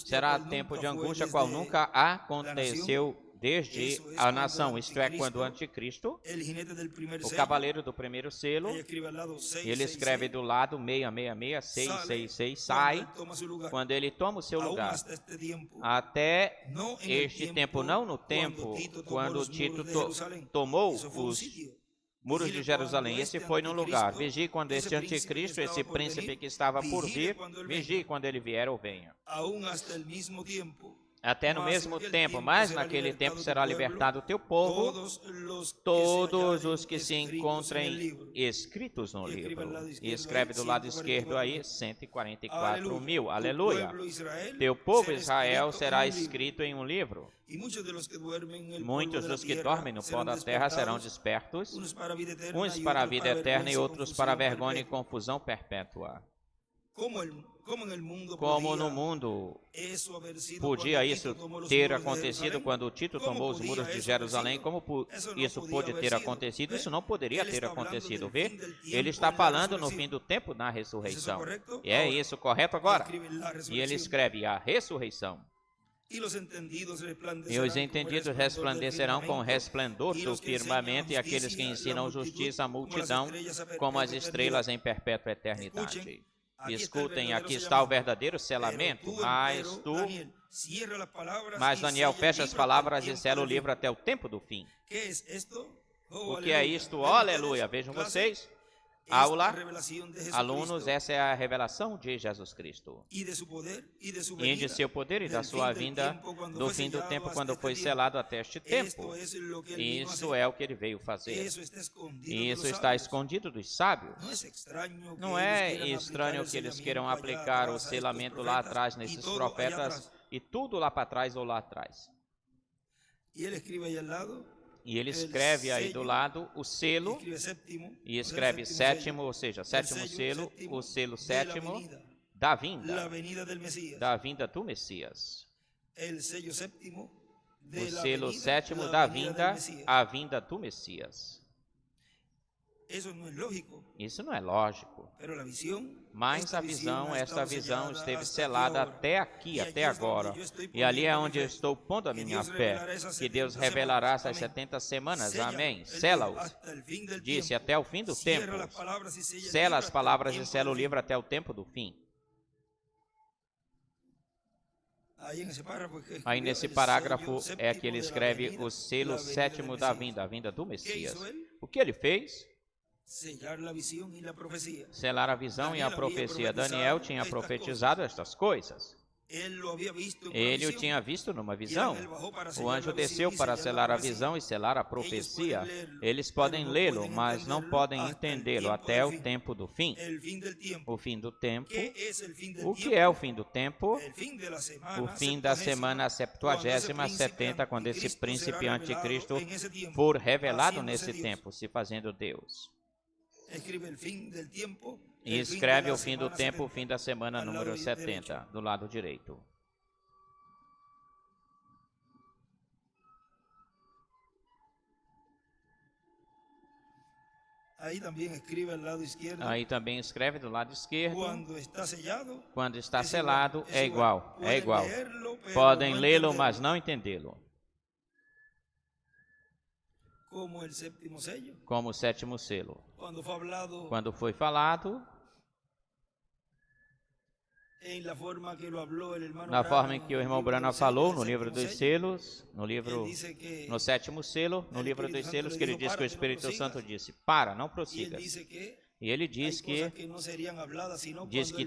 Será tempo de angústia, qual nunca aconteceu desde a nação, isto é, quando o anticristo, o cavaleiro do primeiro selo, ele escreve do lado 666, 666, sai, quando ele toma o seu lugar. Até este tempo, não no tempo quando Tito tomou os muros de Jerusalém. Esse foi no lugar. Vigie quando este anticristo, esse príncipe que estava por vir, vigie quando ele vier ou venha. até no mesmo tempo, mas naquele tempo será libertado o teu povo, todos os que se encontrem escritos no livro. E escreve do lado esquerdo aí, 144 mil. Aleluia. Teu povo Israel será escrito em um livro. Muitos dos que dormem no pó da terra serão despertos, uns para a vida eterna e outros para a vergonha e confusão perpétua. Como no mundo podia isso ter acontecido quando Tito tomou os muros de Jerusalém? Como isso pôde ter acontecido? Isso não poderia ter acontecido. Vê? Ele está falando no fim do tempo na ressurreição. E é isso correto agora? E ele escreve a ressurreição. E os entendidos resplandecerão com o resplendor do firmamento, e aqueles que ensinam justiça à multidão como as estrelas em perpétua eternidade. Escutem, aqui está o verdadeiro selamento, mas Daniel fecha as palavras e sela o livro até o tempo do fim. O que é isto? Oh, aleluia! Vejam vocês. Aula, alunos, essa é a revelação de Jesus Cristo. E de seu poder e da sua vinda, do fim do tempo, quando foi selado até este tempo. Isso é o que ele veio fazer. E isso está escondido dos sábios. Não é estranho que eles queiram aplicar o selamento lá atrás nesses profetas e tudo lá para trás ou lá atrás. E ele escreve aí do lado o selo, e escreve sétimo, ou seja, sétimo selo, o selo sétimo da vinda do Messias. O selo sétimo da vinda, a vinda do Messias. Isso não é lógico. Mas a visão, esta visão esteve selada até aqui, até agora. E ali é onde eu estou pondo a minha fé, que Deus revelará essas 70 semanas. Amém. Sela-os. Disse, até o fim do tempo. Sela as palavras e sela o livro até o tempo do fim. Aí nesse parágrafo é que ele escreve o selo sétimo da vinda, a vinda do Messias. O que ele fez? Selar a visão e a profecia. Daniel tinha profetizado estas coisas. Ele o tinha visto numa visão. O anjo desceu para selar a visão e selar a profecia. Eles podem lê-lo, mas não podem entendê-lo até o tempo do fim. O fim do tempo. O que é o fim do tempo? O fim da semana 70ª, 70, quando esse príncipe anticristo for revelado nesse tempo, se fazendo Deus. E escreve o fim do tempo, o fim da semana número 70, do lado direito. Aí também escreve do lado esquerdo. Quando está selado, é igual. É igual. Podem lê-lo, mas não entendê-lo. Como o sétimo selo. Quando foi falado, na forma em que o irmão Branham falou no livro dos selos, no sétimo selo, no livro dos selos, que ele diz que o Espírito Santo disse, para, não prossigas. E ele diz que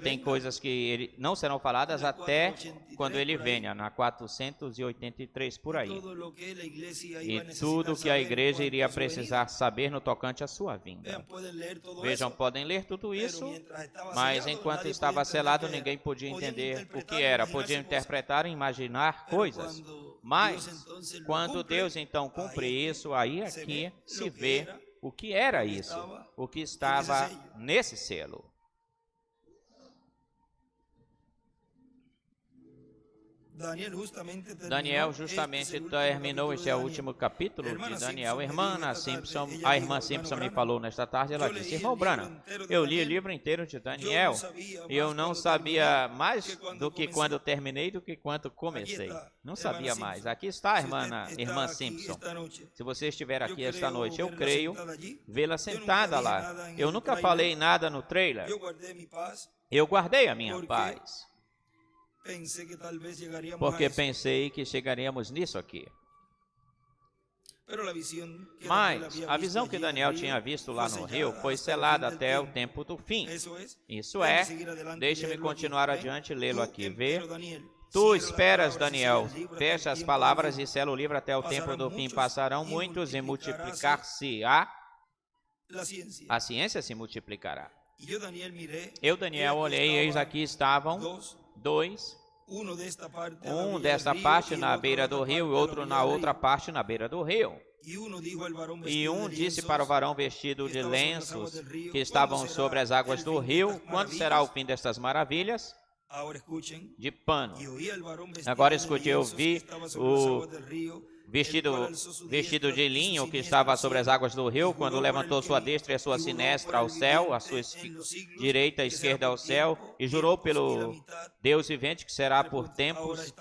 tem coisas que não serão faladas até quando ele venha, na 483 por aí. E tudo que a igreja iria precisar saber no tocante à sua vinda. Vejam, podem ler tudo isso, mas enquanto estava selado, ninguém podia entender o que era. Podia interpretar e imaginar coisas. Mas, quando Deus então cumpre isso, aí é que se vê o que era isso, o que estava nesse selo. Daniel justamente terminou, esse é o último capítulo de Daniel. A irmã Simpson me falou nesta tarde, ela disse, irmão Branham, eu li o livro inteiro de Daniel e eu não sabia mais do que quando terminei do que quando comecei. Não sabia mais. Aqui está a irmã Simpson. Se você estiver aqui esta noite, eu creio vê-la sentada lá. Eu nunca falei nada no trailer. Eu guardei a minha paz. Porque pensei que chegaríamos nisso aqui. Mas a visão que Daniel tinha visto lá no rio foi selada até o tempo do fim. Isso é, deixe-me continuar adiante e lê-lo aqui. Vê, Tu esperas, Daniel, fecha as palavras e sela o livro até o tempo do fim. Passarão muitos e multiplicar-se-á. A ciência se multiplicará. Eu, Daniel, olhei, eis aqui estavam dois, um desta parte na beira do rio e outro na outra parte na beira do rio. E um disse para o varão vestido de lenços que estavam sobre as águas do rio: quando será o fim destas maravilhas? De pano. Agora escute, eu vi o vestido de linho que estava sobre as águas do rio, quando levantou sua destra e a sua sinestra ao céu, a sua direita e esquerda ao céu, e jurou pelo Deus vivente que será por tempos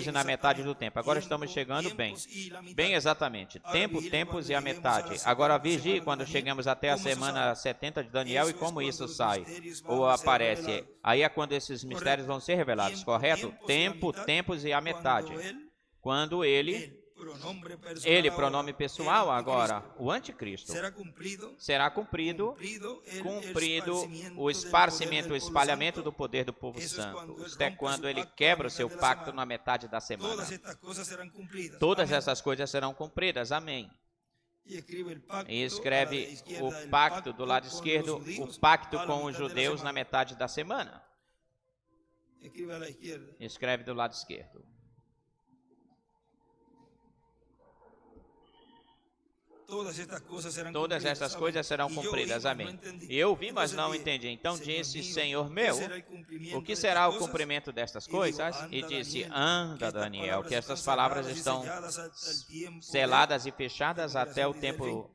e na metade do tempo. Agora estamos chegando bem exatamente, tempos e a metade. Agora vigie quando chegamos até a semana 70 de Daniel e como isso sai, ou aparece. Aí é quando esses mistérios vão ser revelados, correto? Tempos e a metade. Quando ele, pronome pessoal agora, o anticristo, será cumprido o esparcimento, o espalhamento do poder do povo santo, até quando ele quebra o seu pacto na metade da semana. Todas essas coisas serão cumpridas, amém. E escreve o pacto do lado esquerdo, o pacto com os judeus na metade da semana. Escreve do lado esquerdo. Todas estas coisas serão cumpridas, amém. E eu vi, mas não entendi. Então disse, Senhor meu, o que será o cumprimento destas coisas? E disse, anda, Daniel, que estas palavras estão seladas e fechadas até o tempo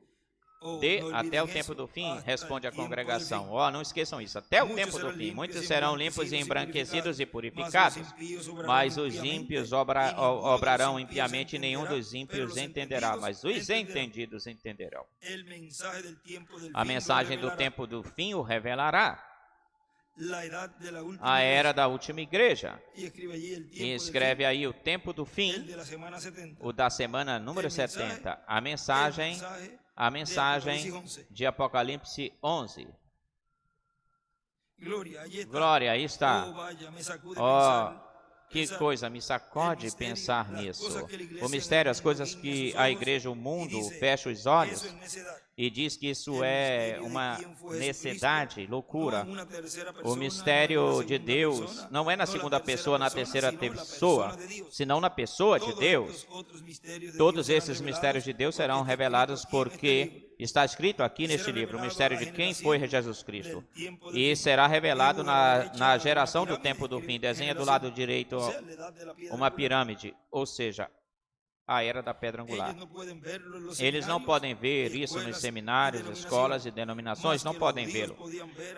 do fim, responde a congregação. Não esqueçam isso, até o tempo do fim. Muitos serão limpos e embranquecidos e purificados, mas os ímpios obrarão impiamente e nenhum dos ímpios entenderá, mas os entendidos entenderão. A mensagem do tempo do fim o revelará. A era da última igreja. E escreve aí o tempo do fim, o da semana número 70. A mensagem de Apocalipse 11. Glória, aí está. Que coisa, me sacode pensar nisso. O mistério, as coisas que a igreja, o mundo, fecha os olhos e diz que isso é uma necessidade, loucura. O mistério de Deus não é na segunda pessoa, na terceira pessoa, senão na pessoa de Deus. Todos esses mistérios de Deus serão revelados porque está escrito aqui neste livro, o mistério de quem foi Jesus Cristo. E será revelado na geração do tempo do fim. Desenha do lado direito uma pirâmide, ou seja, a era da pedra angular. Eles não podem ver isso nos seminários, escolas e denominações, não podem vê-lo.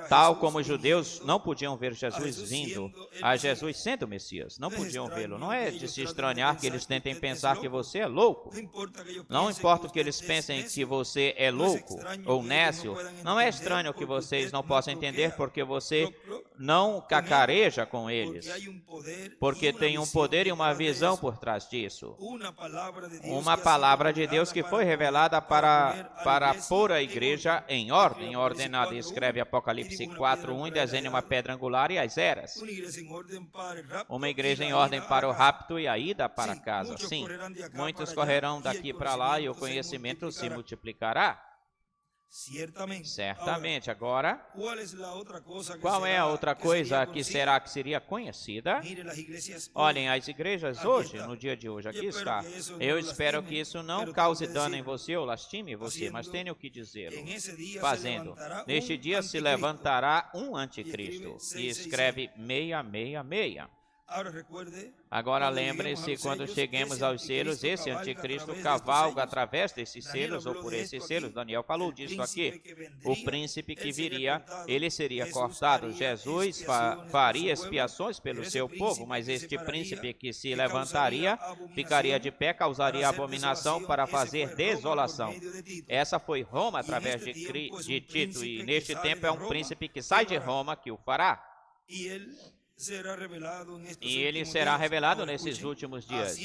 Tal como os judeus não podiam ver Jesus vindo, a Jesus sendo o Messias, não podiam vê-lo. Não é de se estranhar que eles tentem pensar que você é louco. Não importa que eles pensem que você é louco ou nécio, não é estranho que vocês não possam entender porque você não cacareja com eles, porque tem um poder e uma visão por trás disso. Uma palavra de Deus que foi revelada para pôr a igreja em ordem ordenada. Escreve Apocalipse 4:1 e desenha uma pedra angular e as eras. Uma igreja em ordem para o rapto e a ida para casa. Sim, muitos correrão daqui para lá e o conhecimento se multiplicará. Certamente. Agora, qual é a outra coisa que seria conhecida? Olhem, as igrejas hoje, no dia de hoje, aqui está. Eu espero que isso não cause dano em você ou lastime você, mas tenho que dizê-lo. Fazendo, neste dia se levantará um anticristo. E escreve 666. Agora lembre-se, quando cheguemos aos selos, esse anticristo cavalga através desses selos ou por esses selos. Daniel falou disso aqui. O príncipe que viria, ele seria cortado. Jesus faria expiações pelo seu povo, mas este príncipe que se levantaria, ficaria de pé, causaria abominação para fazer desolação. Essa foi Roma através de Tito, e neste tempo é um príncipe que sai de Roma que o fará. E ele será revelado nesses últimos dias.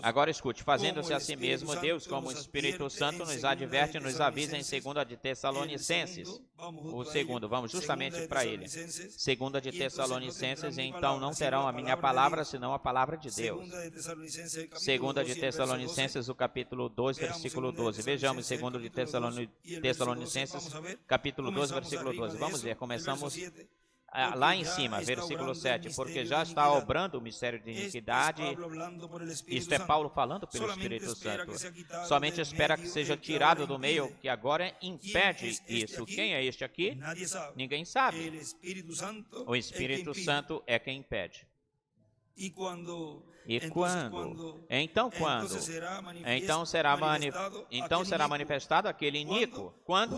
Agora escute, fazendo-se a si mesmo Deus, como o Espírito Santo nos adverte e nos avisa em 2 de Tessalonicenses. O segundo, vamos justamente para ele. 2 de Tessalonicenses, então não terão a minha palavra, senão a palavra de Deus. 2 de Tessalonicenses, o capítulo 2, versículo 12. Vejamos 2 de Tessalonicenses, capítulo 2, versículo 12. Vamos ver, começamos lá em cima, versículo 7, porque já está obrando o mistério de iniquidade. Isto é Paulo falando pelo Espírito Santo. Somente espera que seja tirado do meio, que agora impede isso. Quem é este aqui? Ninguém sabe. O Espírito Santo é quem impede. E quando? Então quando? Então será manifestado aquele iníquo. Quando?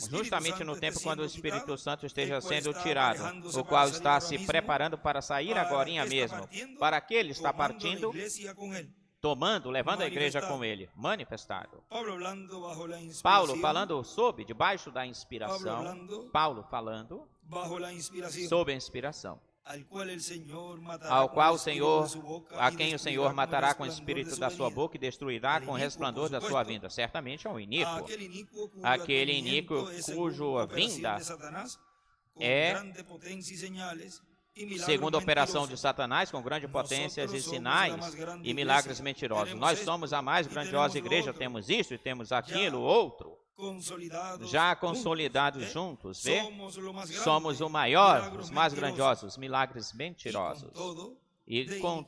Justamente no tempo quando o Espírito Santo esteja sendo tirado, o qual está se preparando para sair agorinha mesmo. Para que ele está partindo? Levando a igreja com ele, manifestado. Paulo falando debaixo da inspiração. Paulo falando sob a inspiração. A quem o Senhor matará com o espírito da sua boca e destruirá com o resplandor da sua vinda. Certamente é um iníquo. Aquele iníquo cuja vinda é segundo a operação de Satanás, com grandes potências e sinais e milagres mentirosos. Nós somos a mais grandiosa igreja, temos isso e temos aquilo, outro. Já consolidados juntos, vê? Somos o maior, os mais grandiosos, milagres mentirosos. E com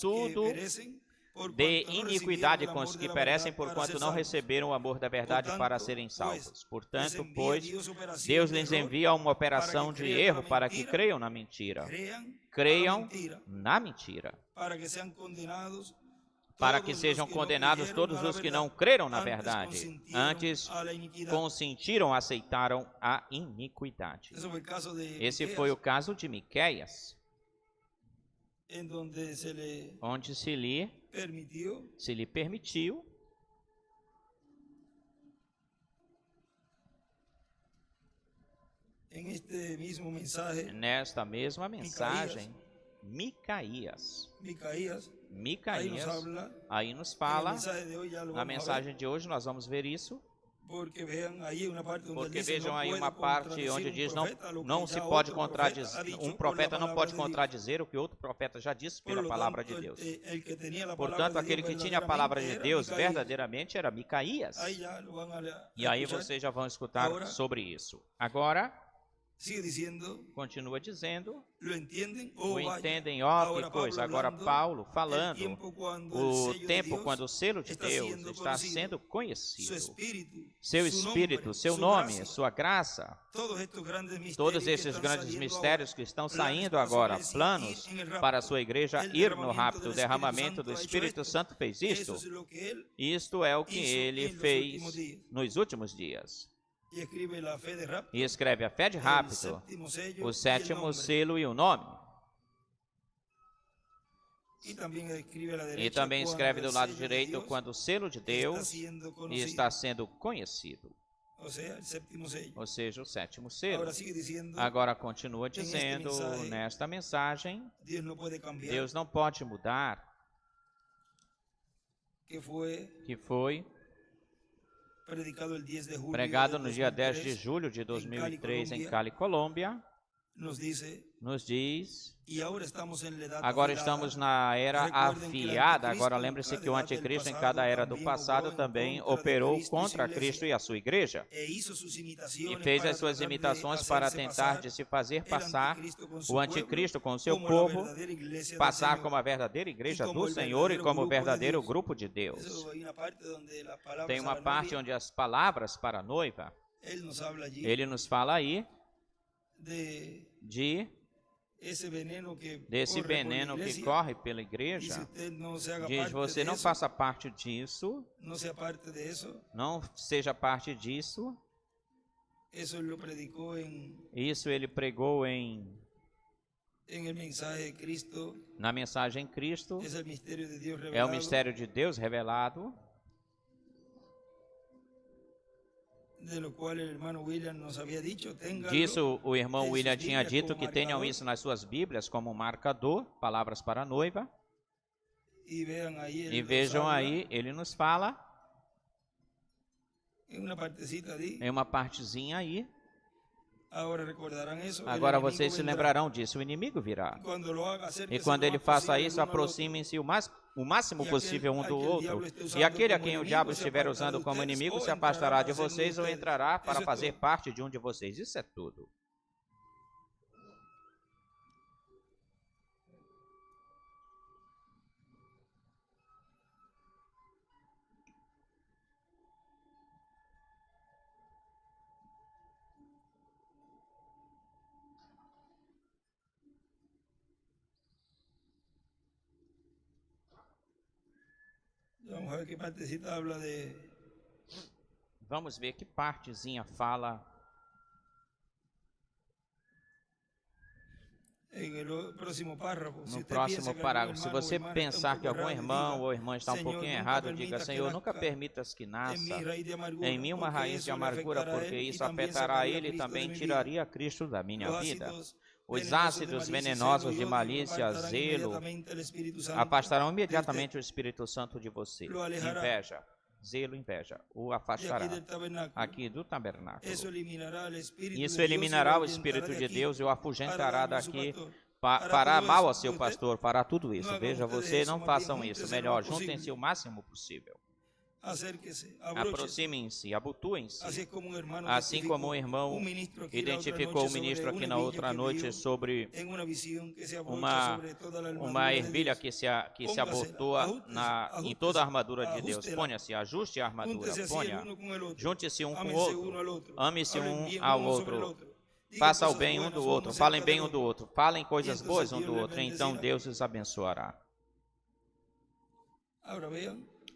tudo de iniquidade com os que perecem, porquanto não receberam o amor da verdade para serem salvos. Portanto, pois, Deus lhes envia uma operação de erro para que creiam na mentira. Creiam na mentira. Para que sejam condenados todos os que não creram na verdade, antes consentiram, aceitaram a iniquidade. Esse foi o caso de Miqueias, onde se lhe permitiu nesta mesma mensagem, Micaías, aí nos fala, na mensagem de hoje nós vamos ver isso, porque vejam aí uma parte onde diz não se pode contradizer, um profeta não pode contradizer o que outro profeta já disse pela palavra de Deus. Portanto, aquele que tinha a palavra de Deus verdadeiramente era Micaías. E aí vocês já vão escutar sobre isso. Agora, continua dizendo, o entendem, ó, que coisa. Agora Paulo falando, o tempo quando o selo de Deus está sendo conhecido, seu Espírito, seu nome, sua graça, todos esses grandes mistérios que estão saindo agora, planos para a sua igreja ir no rápido derramamento do Espírito Santo fez isto. Isto é o que ele fez nos últimos dias. E escreve a fé de rápido, o sétimo selo e o nome. E também escreve do lado direito quando o selo de Deus está sendo conhecido. Ou seja, o sétimo selo. Agora continua dizendo nesta mensagem, Deus não pode mudar, que foi pregado no dia 10 de julho de 2003 em Cali, Colômbia, nos diz, agora estamos na era afiada. Agora lembre-se que o anticristo em cada era do passado também operou contra Cristo e a sua igreja, e fez as suas imitações para tentar de se fazer passar o anticristo com o seu povo, passar como a verdadeira igreja do Senhor e como o verdadeiro grupo de Deus. Tem uma parte onde as palavras para a noiva, ele nos fala aí desse veneno que corre pela igreja. Diz, você não faça parte disso, não seja parte disso. Isso ele pregou na mensagem Cristo, é o mistério de Deus revelado, Disso o irmão William tinha dito que tenham isso nas suas Bíblias como marcador, palavras para a noiva. E vejam aí, ele nos fala em uma partezinha aí. Agora vocês se lembrarão disso, o inimigo virá. E quando ele faça isso, aproximem-se o máximo possível um do outro. E aquele a quem o diabo estiver usando como inimigo se afastará de vocês ou entrará para fazer parte de um de vocês. Isso é tudo. Vamos ver que partezinha fala. No próximo parágrafo, se você pensar que algum irmão ou irmã está um pouquinho errado, diga: Senhor, nunca permitas que nasça em mim uma raiz de amargura, porque isso afetará ele e também tiraria Cristo da minha vida. Os ácidos venenosos de malícia, zelo, afastarão imediatamente o Espírito Santo de você. Inveja, zelo, inveja, o afastará aqui do tabernáculo. Isso eliminará o Espírito de Deus e o afugentará daqui. Fará mal ao seu pastor, fará tudo isso. Veja, você não façam isso. Melhor, juntem-se o máximo possível. Aproximem-se, abotuem-se. Assim como o irmão identificou o ministro aqui na outra noite sobre uma ervilha que se abotoa em toda a armadura de Deus. Ponha-se, ajuste a armadura, ponha. Junte-se um com o outro. Ame-se um ao outro. Faça o bem um do outro. Falem bem um do outro. Falem coisas boas um do outro. Então Deus os abençoará.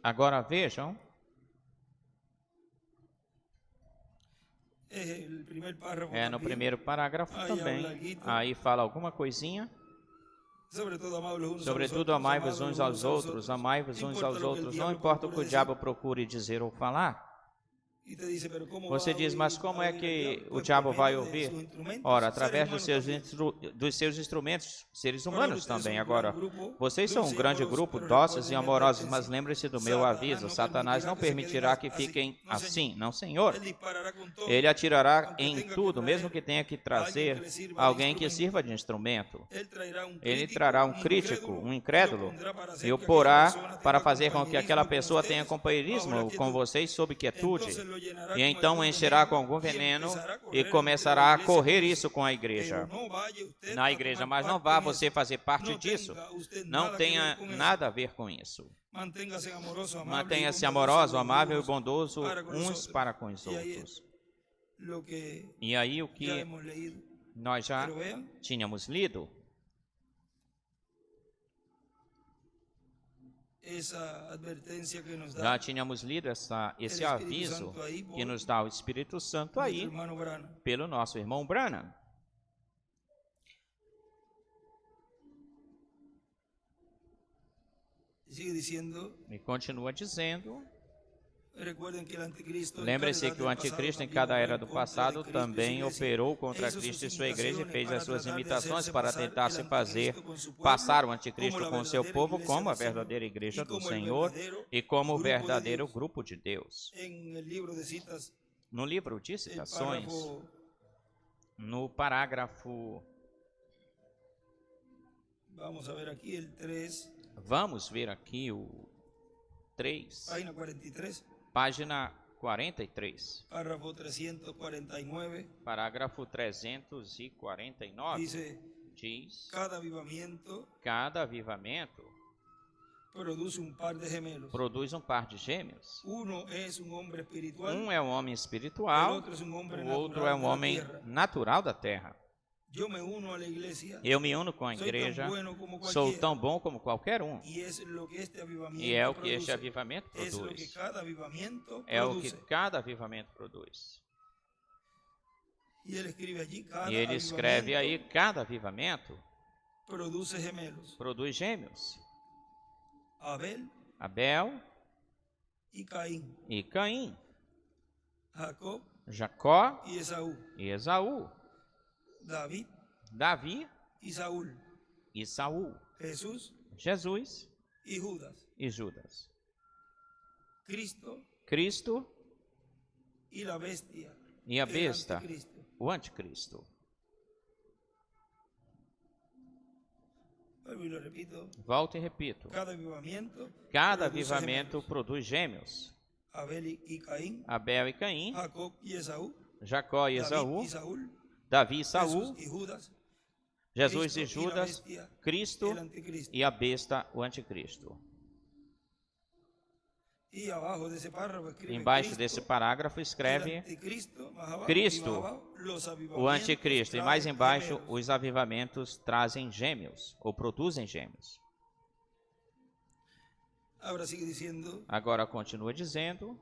Agora vejam, no primeiro parágrafo também, aí fala alguma coisinha. Sobretudo, amai-vos uns aos outros, amai-vos uns aos outros, não importa o que o diabo procure dizer ou falar. Você diz, mas como é que o diabo vai ouvir? Ora, através dos seus instrumentos, seres humanos também. Agora, vocês são um grande grupo, dóceis e amorosos, mas lembre-se do meu aviso. Satanás não permitirá que fiquem assim, não, Senhor. Ele atirará em tudo, mesmo que tenha que trazer alguém que sirva de instrumento. Ele trará um crítico, um incrédulo, e o porá para fazer com que aquela pessoa tenha companheirismo com vocês sob quietude. E então encherá com algum veneno e começará a correr isso com a igreja. Na igreja, mas não vá você fazer parte disso. Não tenha nada a ver com isso. Mantenha-se amoroso, amável e bondoso uns para com os outros. E aí o que nós já tínhamos lido. Já tínhamos lido esse aviso que nos dá o Espírito Santo aí, pelo nosso irmão Branham. E continua dizendo. Lembre-se que o anticristo em cada era do passado também operou contra Cristo e sua igreja e fez as suas imitações para tentar se fazer passar o anticristo com o seu povo como a verdadeira igreja do Senhor e como o verdadeiro grupo de Deus. No livro de citações, no parágrafo... Vamos ver aqui o 3. Página 43. Parágrafo 349. Diz: cada avivamento produz um par de gêmeos. Um é um homem espiritual, o outro é um homem natural da terra. Eu me uno com a igreja, sou tão bom como qualquer um. E é o que este avivamento produz. É o que cada avivamento produz. E ele escreve aí, cada avivamento produz gêmeos. Abel e Caim. Jacó y e Esaú, Davi e Saul, Jesus e Judas, Cristo e a besta, o anticristo. Volto e repito. Cada avivamento produz gêmeos. Abel e Caim, Jacó e Esaú, Davi e Saul, Jesus e Judas, Cristo e a besta, o anticristo. Embaixo desse parágrafo escreve Cristo, o anticristo, e mais embaixo os avivamentos trazem gêmeos ou produzem gêmeos. Agora continua dizendo.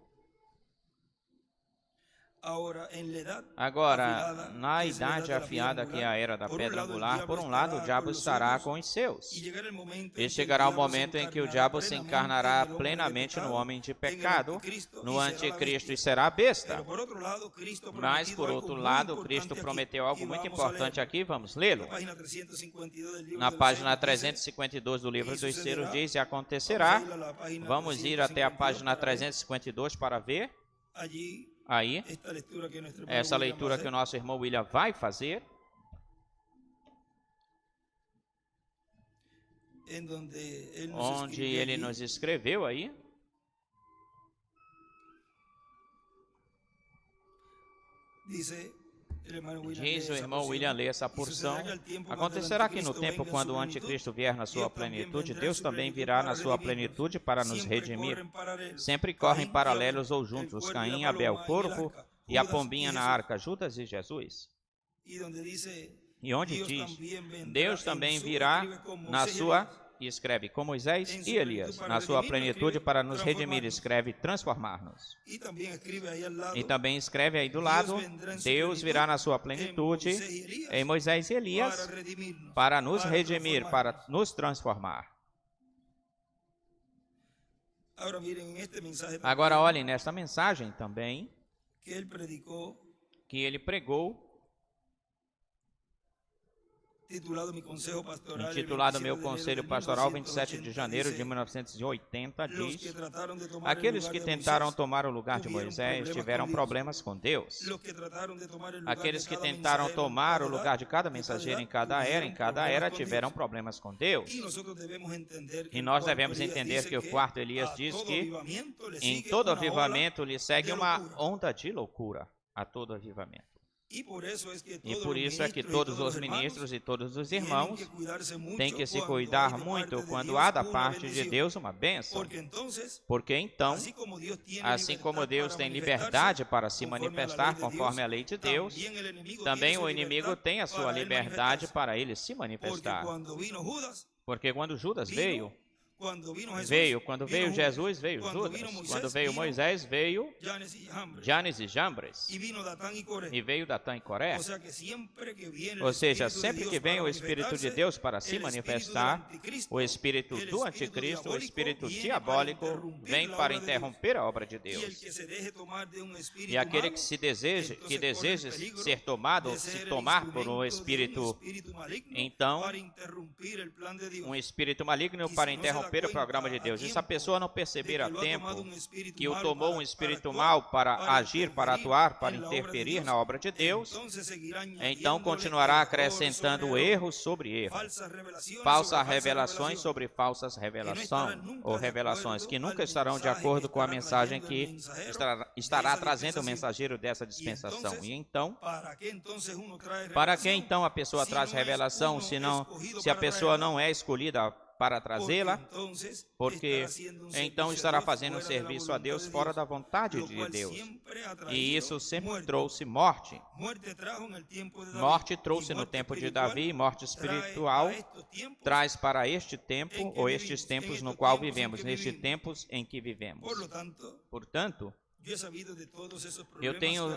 Agora, na idade afiada que é a era da pedra angular, por um lado o diabo estará com os seus. E chegará o momento em que o diabo se encarnará plenamente no homem de pecado, no anticristo, e será a besta. Mas, por outro lado, Cristo prometeu algo muito importante aqui, vamos lê-lo. Na página 352 do livro dos Selos diz, e acontecerá. Vamos ir até a página 352 para ver. Aí, essa leitura que o nosso irmão William vai fazer, onde ele nos escreveu aí, diz o irmão William, lê essa porção. Acontecerá que no tempo quando o anticristo vier na sua plenitude, Deus também virá na sua plenitude para nos redimir. Sempre correm paralelos ou juntos, Caim, Abel, o corvo, e a pombinha na arca, Judas e Jesus. E onde diz, Deus também virá na sua, e escreve, com Moisés e Elias, na sua plenitude para nos redimir, escreve, transformar-nos. E também escreve aí do lado, Deus virá na sua plenitude em Moisés e Elias para nos redimir, para nos transformar. Agora olhem nesta mensagem também, que ele pregou, intitulado Meu Conselho Pastoral, 27 de janeiro de 1980, diz, aqueles que tentaram tomar o lugar de Moisés tiveram problemas com Deus. Aqueles que tentaram tomar o lugar de cada mensageiro em cada era, tiveram problemas com Deus. E nós devemos entender que o quarto Elias diz que em todo avivamento lhe segue uma onda de loucura a todo avivamento. E por isso é que todos os ministros e todos os irmãos têm que se cuidar muito quando há da parte de Deus uma bênção. Porque então, assim como Deus tem liberdade para se manifestar conforme a lei de Deus, também o inimigo tem a sua liberdade para ele se manifestar. Porque quando Judas veio, quando veio Jesus, veio Judas. Quando veio Moisés, veio Janes e Jambres. E veio Datã e Coré. Ou seja, sempre que vem o Espírito de Deus para se manifestar, o Espírito do Anticristo, o Espírito diabólico, vem para interromper a obra de Deus. E aquele que deseja ser tomado, ou se tomar por um Espírito, então, um Espírito maligno para interromper o programa de Deus. E se a pessoa não perceber a tempo que o tomou um espírito mau para agir, para atuar, para interferir na obra de Deus, então continuará acrescentando erros sobre erros, falsas revelações sobre falsas revelações, ou revelações que nunca estarão de acordo com a mensagem que estará trazendo o mensageiro dessa dispensação. E então, para que então a pessoa traz revelação, se a pessoa não é escolhida para trazê-la, porque então estará fazendo um serviço a Deus fora da vontade de Deus. E isso sempre trouxe morte. Morte trouxe no tempo de Davi, morte espiritual traz para este tempo, ou estes tempos no qual vivemos, nestes tempos em que vivemos. Portanto,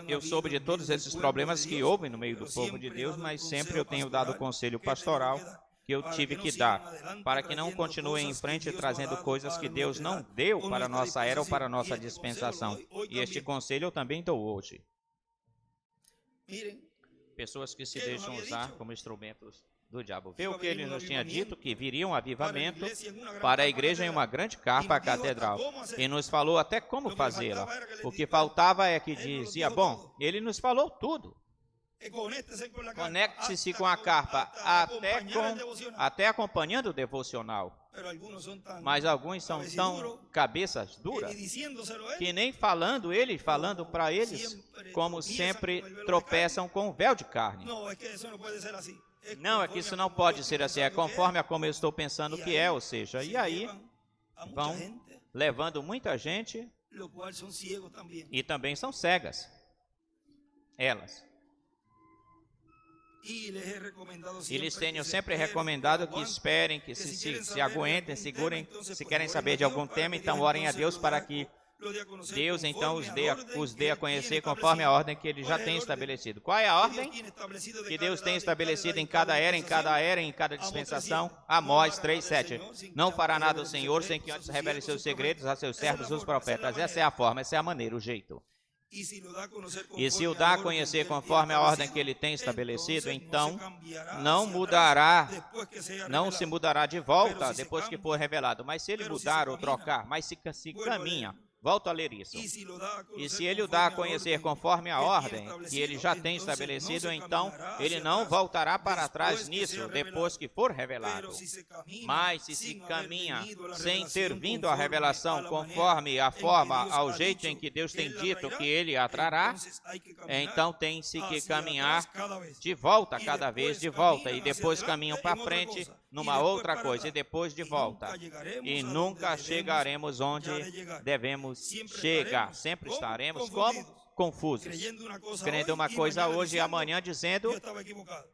eu soube de todos esses problemas que houve no meio do povo de Deus, mas sempre eu tenho dado conselho pastoral que eu tive que dar, para que não continuem em frente trazendo coisas que Deus não deu para a nossa era ou para a nossa dispensação. E este conselho eu também dou hoje. Pessoas que se deixam usar como instrumentos do diabo. Vê o que ele nos tinha dito, que viria um avivamento para a igreja em uma grande capa catedral. E nos falou até como fazê-la. O que faltava é que dizia, bom, ele nos falou tudo. Conecte-se com a carpa, até acompanhando o devocional. Mas alguns são tão cabeças duras, que nem falando para eles, como sempre, tropeçam com o véu de carne. Não, é que isso não pode ser assim, é conforme a como eu estou pensando que é, ou seja, e aí vão levando muita gente, e também são cegas, elas. E lhes tenho sempre recomendado que esperem, que se aguentem, segurem, se querem saber de algum tema, então orem a Deus para que Deus então os dê a conhecer conforme a ordem que Ele já tem estabelecido. Qual é a ordem que Deus tem estabelecido em cada era, em cada dispensação? Amós 3:7. Não fará nada o Senhor sem que antes revele seus segredos a seus servos, os profetas. Essa é a forma, essa é a maneira, o jeito. E se o dá a conhecer conforme a ordem que ele tem estabelecido, então não se mudará de volta depois que for revelado. Mas se ele mudar ou trocar, mas se caminha, volto a ler isso. E se ele o dá a conhecer conforme a ordem que ele já tem estabelecido, então ele não voltará para trás nisso depois que for revelado. Mas se caminha sem ter vindo a revelação conforme a forma, ao jeito em que Deus tem dito que ele a trará, então tem-se que caminhar de volta, cada vez de volta, e depois caminham para frente numa outra coisa, e depois de volta. E nunca chegaremos onde devemos chegar. Sempre estaremos como? Confusos. Crendo uma coisa hoje e amanhã dizendo,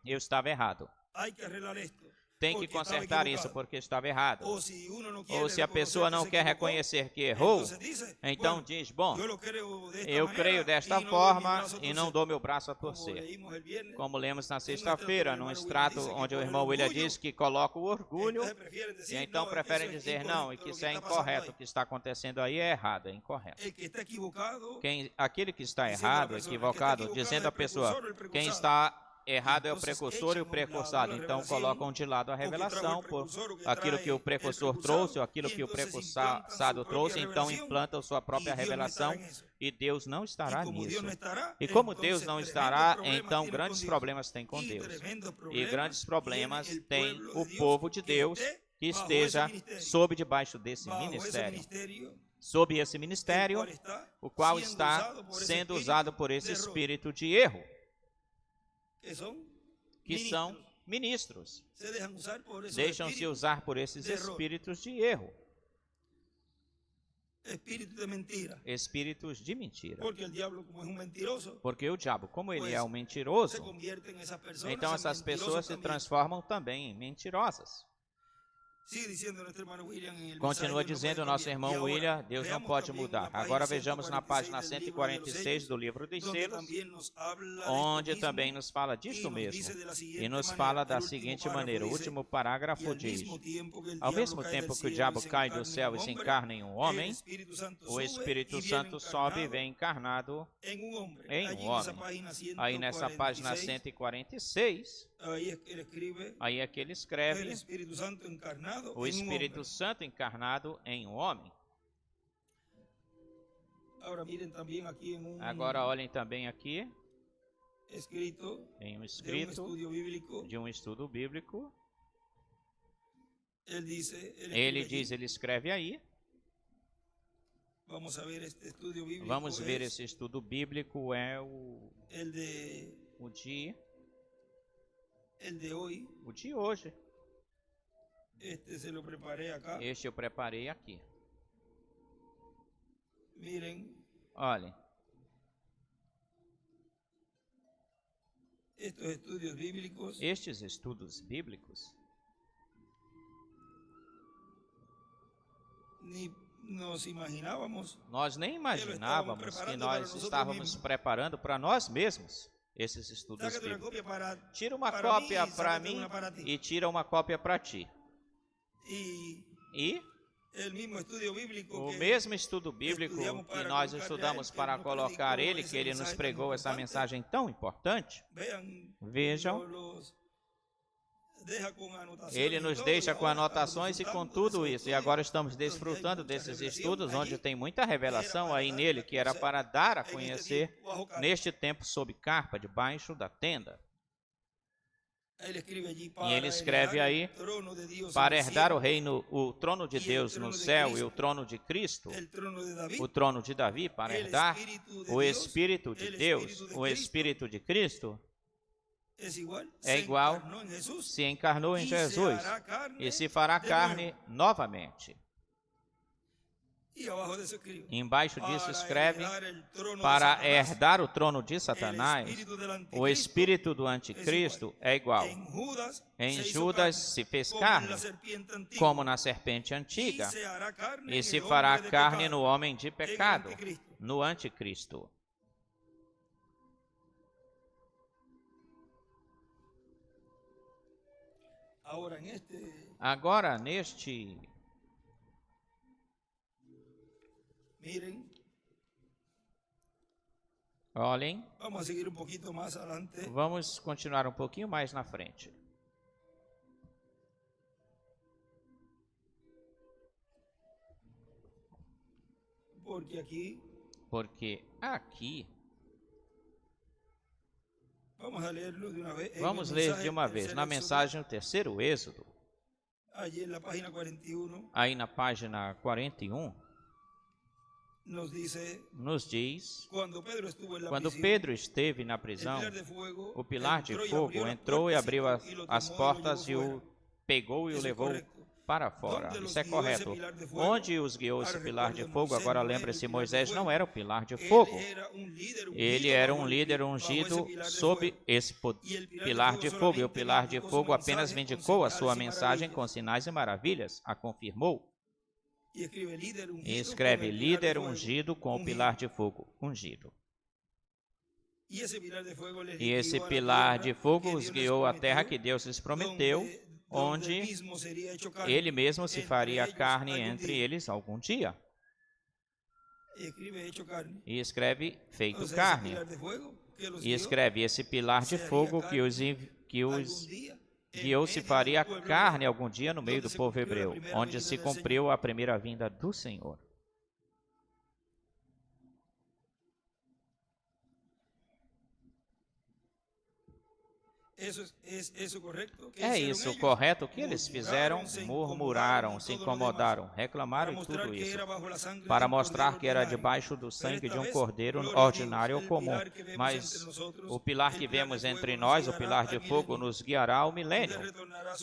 eu estava errado. Tem que consertar isso porque estava errado. Ou se a pessoa não quer reconhecer que errou, então diz, bom, eu creio desta forma e não dou meu braço a torcer. Como lemos na sexta-feira, num extrato onde o irmão William diz que coloca o orgulho, e então preferem dizer não, e que isso é incorreto, o que está acontecendo aí é errado, é incorreto. Aquele que está errado, equivocado, dizendo à pessoa, quem está errado é o precursor e o precursado. Então colocam de lado a revelação por aquilo que o precursor trouxe, ou aquilo que o precursado trouxe, então implantam sua própria revelação e Deus não estará nisso. E como Deus não estará, então grandes problemas tem com Deus. E grandes problemas tem o povo de Deus que esteja debaixo desse ministério. Sob esse ministério, o qual está sendo usado por esse espírito de erro, que são ministros. Deixam-se usar por esses espíritos de erro. Espíritos de mentira. Porque o diabo, como ele é um mentiroso, então essas pessoas se transformam também em mentirosas. Continua dizendo o nosso irmão William, Deus não pode mudar. Agora vejamos na página 146 do livro dos selos, onde também nos fala disto mesmo. E nos fala da seguinte maneira, o último parágrafo diz, ao mesmo tempo que o diabo cai do céu e se encarna em um homem, o Espírito Santo sobe e vem encarnado em um homem. Aí nessa página 146, aí é que ele escreve o Espírito Santo encarnado em um homem. Agora olhem também aqui em um escrito de um estudo bíblico. Ele escreve aí. Vamos ver esse estudo bíblico é o de hoje. Este eu preparei aqui. Olhem. Estes estudos bíblicos nós nem imaginávamos que nós estávamos preparando para nós mesmos esses estudos Sácate una bíblicos. copia para Tira uma para cópia mí y para sácate mim una para ti. e tira uma cópia para ti. E El mismo estudio bíblico o que mesmo estudo bíblico estudamos que para nós colocarle a estudamos él, que para nos colocar predicó ele, ese que ele nos mensaje tan pregou essa importante. mensagem tão importante, Vean, vejam, los deja con anotaciones ele y nos todo, deixa y com ahora anotações e estamos com disfrutando tudo de isso. esos E agora estudios, estamos donde hay desfrutando mucha desses revelación estudos, onde allí, tem muita revelação para aí dar nele, a que era conocer para dar a en este conhecer tiempo bajo carpa. neste tempo sob carpa, debaixo da tenda. Ele escreve allí, E ele para escreve heredar aí, el trono de Dios para en el herdar o cielo, reino, o trono de e el Deus no trono de céu e Cristo, o trono de Cristo, el trono de David, o trono de Davi, para el herdar Espíritu de o Dios, Espírito de el Deus, Espíritu de o Cristo, Espírito de Cristo, es igual, é se igual, encarnó en Jesús, se encarnou em y Jesus se hará carne e se fará de carne novamente. Y abajo de eso escribe, Embaixo disso para escreve, heredar el trono de para Satanás, herdar o trono de el Satanás, espíritu del o anticristo espírito do anticristo é igual. en Judas, Em se hizo Judas carne, se fez como carne, en la serpiente antigua, como na serpente y antiga, se hará carne e en se el fará hombre de carne pecado, no homem de pecado, anticristo. no anticristo. Agora, neste, miren, olhem, vamos a seguir un poquito más adelante. vamos continuar um pouquinho mais na frente. Porque aqui, vamos a leerlo de una vez. vamos ler de uma vez, na mensagem, o terceiro Êxodo, allí en la página 41, aí na página 41, nos diz, quando Pedro estuvo en la quando prisión, Pedro esteve na prisão, o pilar de fogo entrou e abriu as portas e o pegou e o levou para fora. Isso é correto. Onde os guiou esse pilar de fogo? Agora lembre-se, Moisés não era o pilar de fogo. Ele era um líder ungido sob esse pilar de fogo. E o pilar de fogo apenas vindicou a sua mensagem com sinais e maravilhas, a confirmou. E escreve líder ungido com o pilar de fogo ungido. E esse pilar de fogo os guiou à terra que Deus lhes prometeu, onde ele mesmo se faria carne entre eles algum dia. E escreve feito carne. E escreve esse pilar de fogo que os guiou se faria carne algum dia no meio do povo hebreu, onde se cumpriu a primeira vinda do Senhor. É isso correto? O que eles fizeram? Murmuraram, se incomodaram, reclamaram e tudo isso, para mostrar que era debaixo do sangue de um cordeiro ordinário ou comum. Mas o pilar que vemos entre nós, o pilar de fogo, nos guiará ao milênio,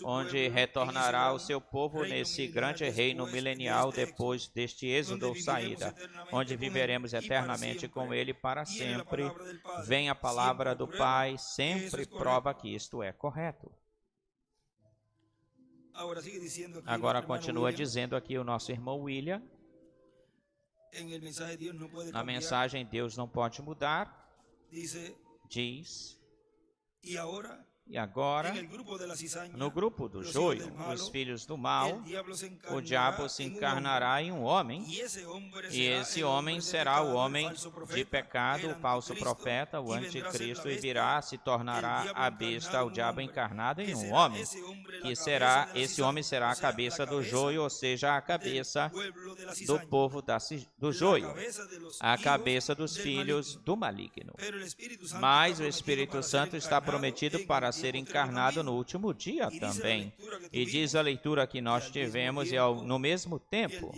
onde retornará o seu povo nesse grande reino milenial depois deste êxodo ou saída, onde viveremos eternamente com ele para sempre. Vem a palavra do Pai, sempre prova que isto é correto. Agora continua dizendo aqui o nosso irmão William, na mensagem Deus não pode mudar, diz, e agora, no grupo do joio, os filhos do mal, o diabo se encarnará em um homem, e esse homem será o homem de pecado, o falso profeta, o anticristo, e virá, se tornará a besta, o diabo encarnado em um homem, que será, esse homem será a cabeça do joio, ou seja, a cabeça do povo do joio, a cabeça dos filhos do maligno. Mas o Espírito Santo está prometido para ser encarnado no último dia também. E diz a leitura que nós tivemos, e no mesmo tempo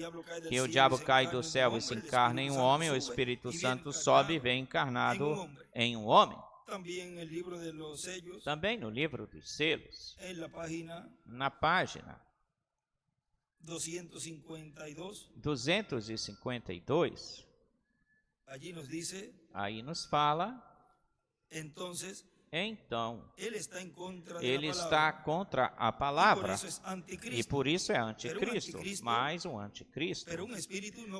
que o diabo cai do céu e se encarna em um homem, o Espírito Santo sobe e vem encarnado em um homem. Também no livro dos selos, na página 252, aí nos fala, então ele ele está contra a palavra e por isso é anticristo, mais um anticristo.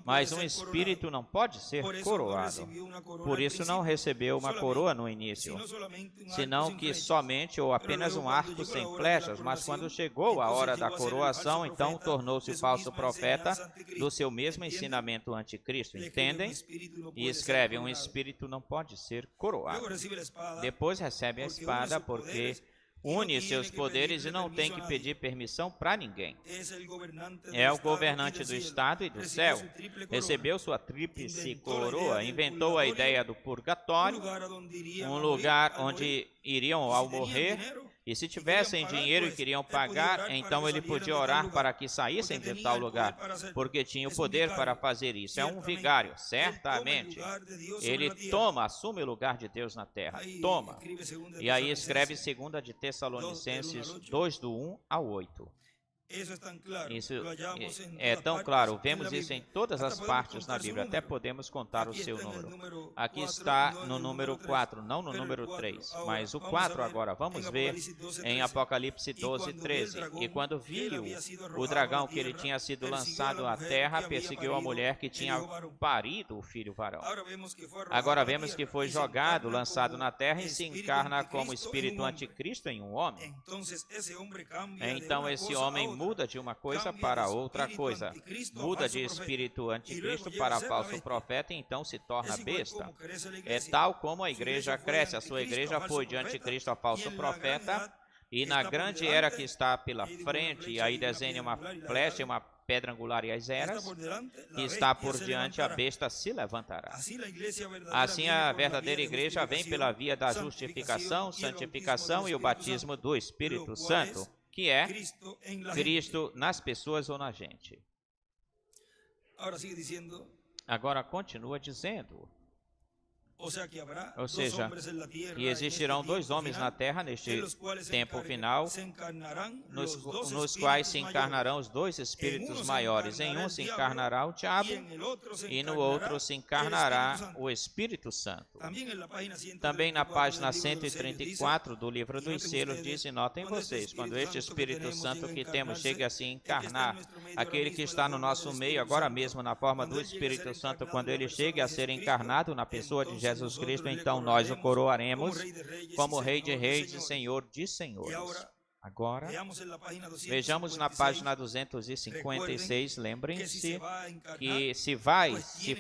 Mas um espírito não pode ser coroado, por isso não recebeu uma coroa no início, senão que somente ou apenas um arco sem flechas, mas quando chegou a hora da coroação, então tornou-se falso profeta do seu mesmo ensinamento anticristo, entendem? E escreve, um espírito não pode ser coroado. Depois recebe a espada porque une seus poderes e não tem que pedir permissão para ninguém. É o governante do estado e do céu. Recebeu sua tríplice coroa, inventou a ideia do purgatório, um lugar onde iriam ao morrer, e se tivessem dinheiro e queriam pagar, então ele podia orar para que saíssem de tal lugar, porque tinha o poder para fazer isso. É um vigário, certamente. Ele assume o lugar de Deus na terra. Toma. E aí escreve 2 de Tessalonicenses 2, do 1 ao 8. Isso é tão claro, vemos isso em todas as partes na Bíblia, até podemos contar o seu número. Aqui está no número 4, não no número 3, mas o 4 agora. Vamos ver em Apocalipse 12, 13. E quando viu o dragão que ele tinha sido lançado à terra, perseguiu a mulher que tinha parido o filho varão. Agora vemos que foi jogado, lançado na terra e se encarna como espírito anticristo em um homem. Então esse homem muda de uma coisa para outra coisa, muda de espírito anticristo para falso profeta e então se torna besta. É tal como a igreja cresce. A sua igreja foi de anticristo a falso profeta, e na grande era que está pela frente, e aí desenha uma flecha e uma pedra angular e as eras, que está por diante, a besta se levantará. Assim a verdadeira igreja vem pela via da justificação, santificação e o batismo do Espírito Santo, que é Cristo nas pessoas ou na gente. Agora continua dizendo, ou seja, que existirão dois homens na terra neste tempo final, nos quais se encarnarão os dois espíritos maiores. Em um se encarnará o diabo e no outro se encarnará o Espírito Santo. Também na página 134 do livro dos selos diz, e notem vocês, quando este Espírito Santo que temos chegue a se encarnar, aquele que está no nosso meio agora mesmo na forma do Espírito Santo, quando ele chegue a ser encarnado na pessoa de Jesus Cristo, então nós o coroaremos como Rei de Reis e Senhor de Senhores. Agora, vejamos na página 256, lembrem-se que se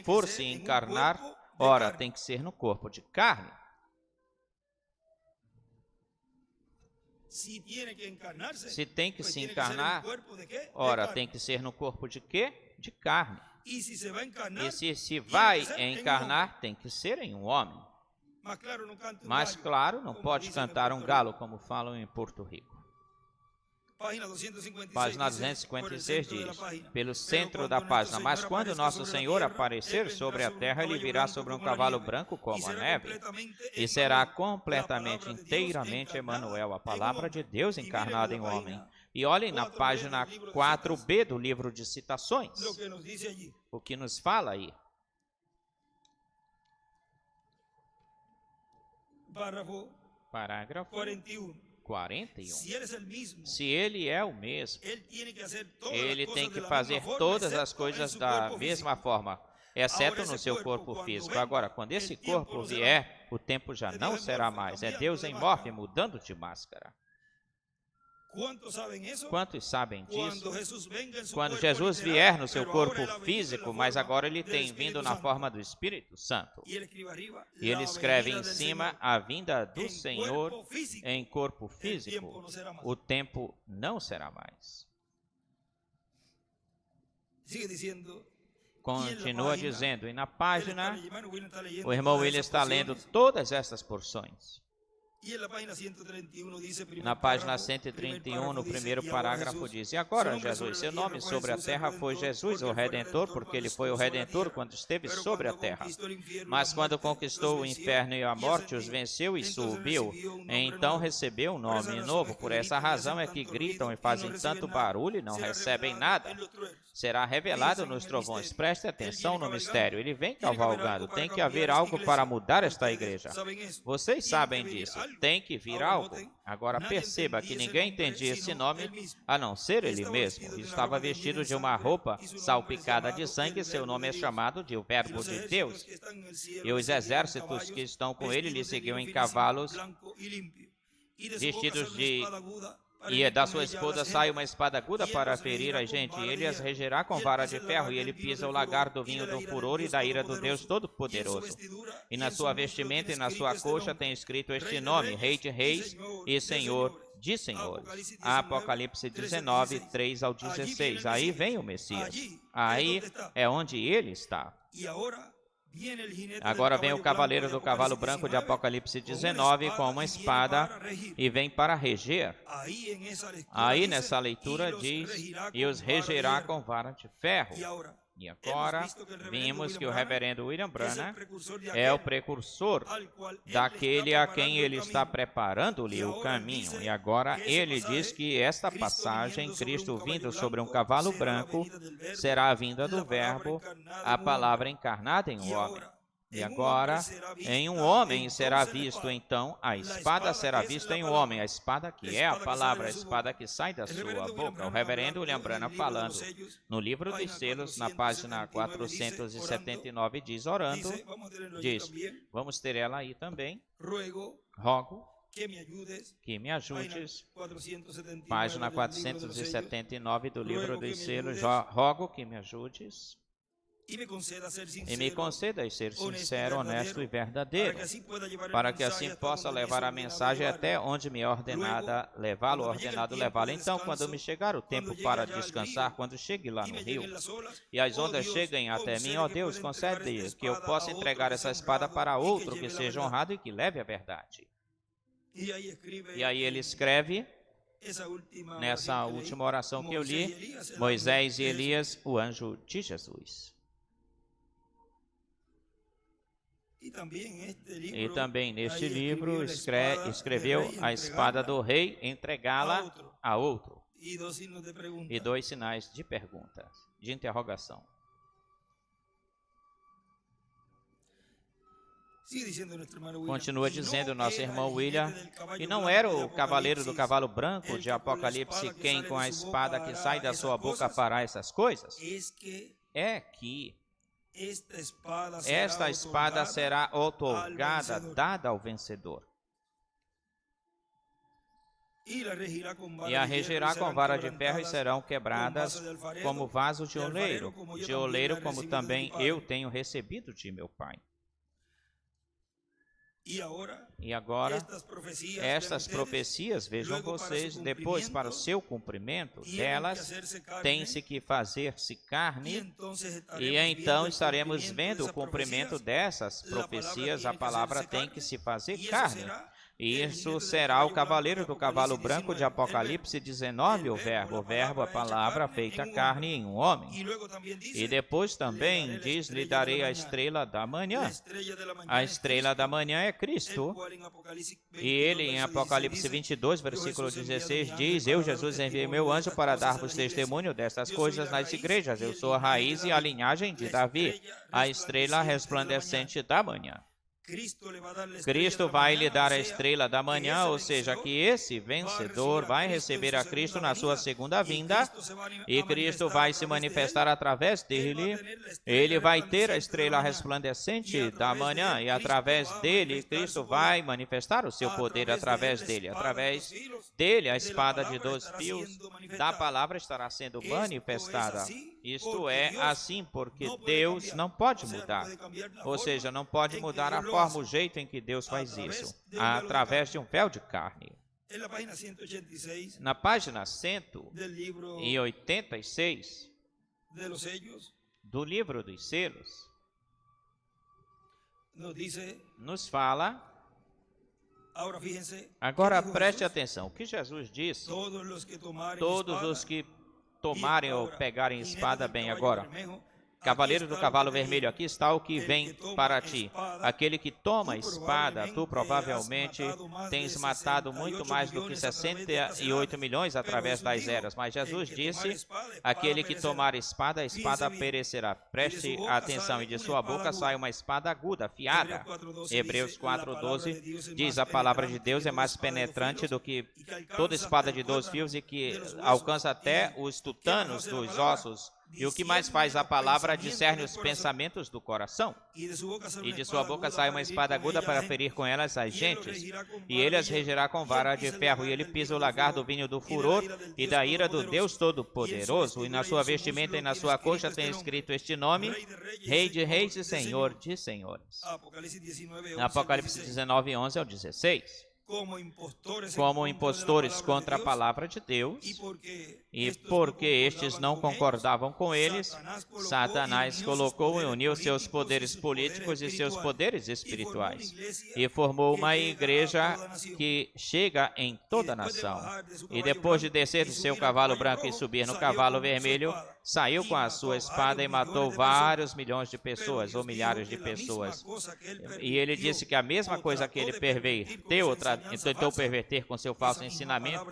for se encarnar, ora, tem que ser no corpo de carne. Se tem que se encarnar, ora, tem que ser no corpo de quê? De carne. E se vai encarnar, tem que ser em um homem. Mas claro, não pode cantar um galo, como falam em Porto Rico. Página 256 diz, pelo centro da página, mas quando nosso Senhor aparecer sobre a terra, ele virá sobre um cavalo branco como a neve, e será completamente, inteiramente Emanuel, a palavra de Deus encarnada em homem. E olhem na página 4b do livro de citações, o que nos fala aí. Parágrafo 41. Se ele é o mesmo, ele tem que fazer todas as coisas da mesma forma, exceto no seu corpo físico. Agora, quando esse corpo vier, o tempo já não será mais. É Deus em morte, mudando de máscara. Quantos sabem disso? Quando Jesus vier no seu corpo físico, mas agora ele tem vindo na forma do Espírito Santo. E ele escreve em cima a vinda do Senhor em corpo físico. O tempo não será mais. Continua dizendo, e na página, o irmão William está lendo todas essas porções. Na página 131, no primeiro parágrafo, diz, e agora, Jesus, seu nome sobre a terra foi Jesus, o Redentor, porque ele foi o Redentor quando esteve sobre a terra. Mas quando conquistou o inferno e a morte, os venceu e subiu, então recebeu um nome novo. Por essa razão é que gritam e fazem tanto barulho e não recebem nada. será revelado nos trovões. Preste atenção no mistério. Ele vem cavalgando. Tem que haver algo para mudar esta igreja. Vocês sabem disso. Tem que vir algo. Agora perceba que ninguém entendia esse nome a não ser ele mesmo. Estava vestido de uma roupa salpicada de sangue. Seu nome é chamado de o Verbo de Deus. E os exércitos que estão com ele lhe seguiam em cavalos vestidos de... E da sua espada sai uma espada aguda para ferir a gente. E ele as regerá com vara de ferro. E ele pisa o lagar do vinho do furor e da ira do Deus Todo-Poderoso. E na sua vestimenta e na sua coxa tem escrito este nome: Rei de Reis e Senhor de Senhores. Apocalipse 19, 3 ao 16. Aí vem o Messias. Aí é onde ele está. Agora vem o cavaleiro do cavalo branco de Apocalipse 19 com uma espada e vem para reger. Aí nessa leitura diz, e os regerá com vara de ferro. E agora vimos que o reverendo William Branham é o precursor daquele a quem ele está preparando-lhe o caminho. E agora ele diz que esta passagem, Cristo vindo sobre um cavalo branco, será a vinda do Verbo, a palavra encarnada em um homem. E agora, em um homem será visto, então, a espada será vista em um homem, a espada que é a palavra, a espada que sai da sua boca. O reverendo William Branham falando no livro dos selos, na página 479, diz, orando, diz, vamos ter ela aí também, rogo que me ajudes, página 479 do livro dos selos, rogo que me ajudes, e me conceda ser sincero, honesto e verdadeiro, para que assim possa levar a mensagem até onde me é ordenada levá-lo, ordenado levá-lo. Então, quando me chegar o tempo para descansar, quando chegue lá no rio, e as ondas cheguem até mim, ó Deus, concede que eu possa entregar essa espada para outro que seja honrado e que leve a verdade. E aí ele escreve, nessa última oração que eu li, Moisés e Elias, o anjo de Jesus. E também neste livro escreveu a espada do rei, entregá-la a outro. E 2 sinais de pergunta, de interrogação. Continua dizendo nosso irmão William, e não era o cavaleiro do cavalo branco de Apocalipse quem com a espada que sai da sua boca fará essas coisas? É que esta espada será outorgada, dada ao vencedor. E a regirá com vara de ferro e serão quebradas como vaso de oleiro como também eu tenho recebido de meu Pai. E agora, estas profecias, vejam vocês, depois para o seu cumprimento delas, tem-se que fazer-se carne, e então estaremos vendo o cumprimento dessas profecias, a palavra tem que se fazer carne. E isso será o cavaleiro do cavalo branco de Apocalipse 19, o verbo, a palavra feita carne em um homem. E depois também diz, lhe darei a estrela da manhã. A estrela da manhã é Cristo. E ele em Apocalipse 22, versículo 16 diz, eu, Jesus, enviei meu anjo para dar-vos testemunho destas coisas nas igrejas. Eu sou a raiz e a linhagem de Davi, a estrela resplandecente da manhã. Cristo vai lhe dar a estrela da manhã, ou seja, que esse vencedor vai receber a Cristo na sua segunda vinda, e Cristo vai se manifestar através dele, ele vai ter a estrela resplandecente da manhã, e através dele, Cristo vai manifestar o seu poder através dele a espada de 2 fios da palavra estará sendo manifestada. Isto é assim porque Deus não pode mudar, ou seja, não pode mudar a forma, o jeito em que Deus faz isso, através de um véu de carne. Na página 186 do livro dos selos, nos fala, agora preste atenção, o que Jesus disse, todos os que tomarem ou pegarem espada, bem, agora, Cavaleiro do cavalo vermelho, aqui está o que vem para ti. Aquele que toma a espada, tu provavelmente tens matado muito mais do que 68 milhões através das eras. Mas Jesus disse, aquele que tomar a espada perecerá. Preste atenção, e de sua boca sai uma espada aguda, afiada. Hebreus 4:12 diz, a palavra de Deus é mais penetrante do que toda espada de 2 fios e que alcança até os tutanos dos ossos. E o que mais faz a palavra discerne os pensamentos do coração. E de sua boca sai uma espada aguda para ferir com elas as gentes. E ele as regerá com vara de ferro. E ele pisa o lagar do vinho do furor e da ira do Deus Todo-Poderoso. E na sua vestimenta e na sua coxa tem escrito este nome, Rei de Reis e Senhor de Senhores. Apocalipse 19:11 ao 16. Como impostores contra a palavra de Deus, e porque estes não concordavam com eles, Satanás colocou e uniu seus poderes políticos e seus poderes espirituais, e formou uma igreja que chega em toda a nação. E depois de descer do seu cavalo branco e subir no cavalo vermelho, saiu com a sua espada e matou vários milhões de pessoas, ou milhares de pessoas. E ele disse que a mesma coisa que ele tentou perverter com seu falso ensinamento,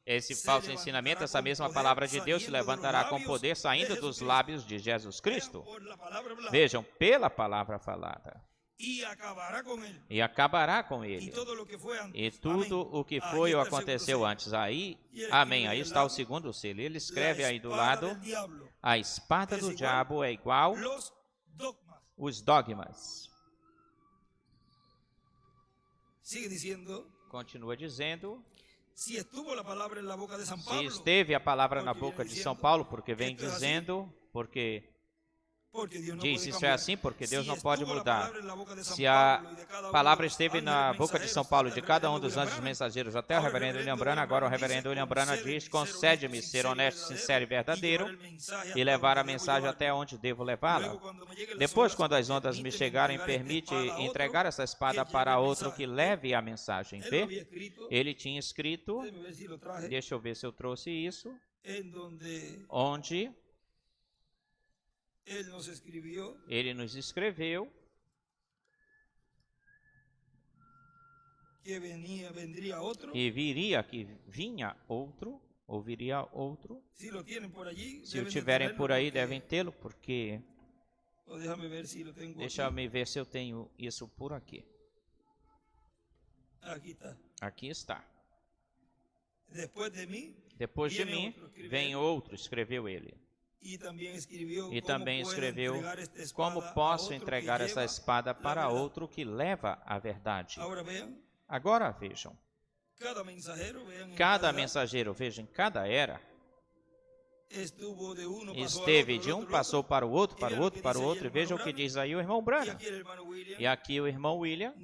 esse falso ensinamento, essa mesma palavra de Deus se levantará com poder saindo dos lábios de Jesus Cristo. Vejam, pela palavra falada. E acabará com ele. E tudo o que foi ou aconteceu antes. Aí, amém, aí está o segundo selo. Ele escreve aí do lado, a espada do diabo é igual os dogmas. Continua dizendo, se esteve a palavra na boca de São Paulo, porque vem dizendo, porque diz, isso é assim porque Deus não pode mudar. Se a palavra esteve na boca de São Paulo, de cada um dos anjos mensageiros, até o reverendo William Branham, agora o reverendo William Branham diz, concede-me ser honesto, sincero e verdadeiro e levar a mensagem até onde devo levá-la. Depois, quando as ondas me chegarem, permite entregar essa espada para outro que leve a mensagem. Vê? Ele tinha escrito, deixa eu ver se eu trouxe isso, onde ele nos escreveu que vinha outro, ou viria outro. Se o tiverem por aí, devem tê-lo, porque... Deixa-me ver se eu tenho isso por aqui. Aqui está. Depois de mim, vem outro, escreveu ele. E também escreveu, como posso entregar essa espada para outro que leva a verdade? Agora vejam, cada mensageiro, vejam, cada era, esteve de um, passou para o outro, para o outro, para o outro, e veja o que diz aí o irmão Branham. E aqui o irmão William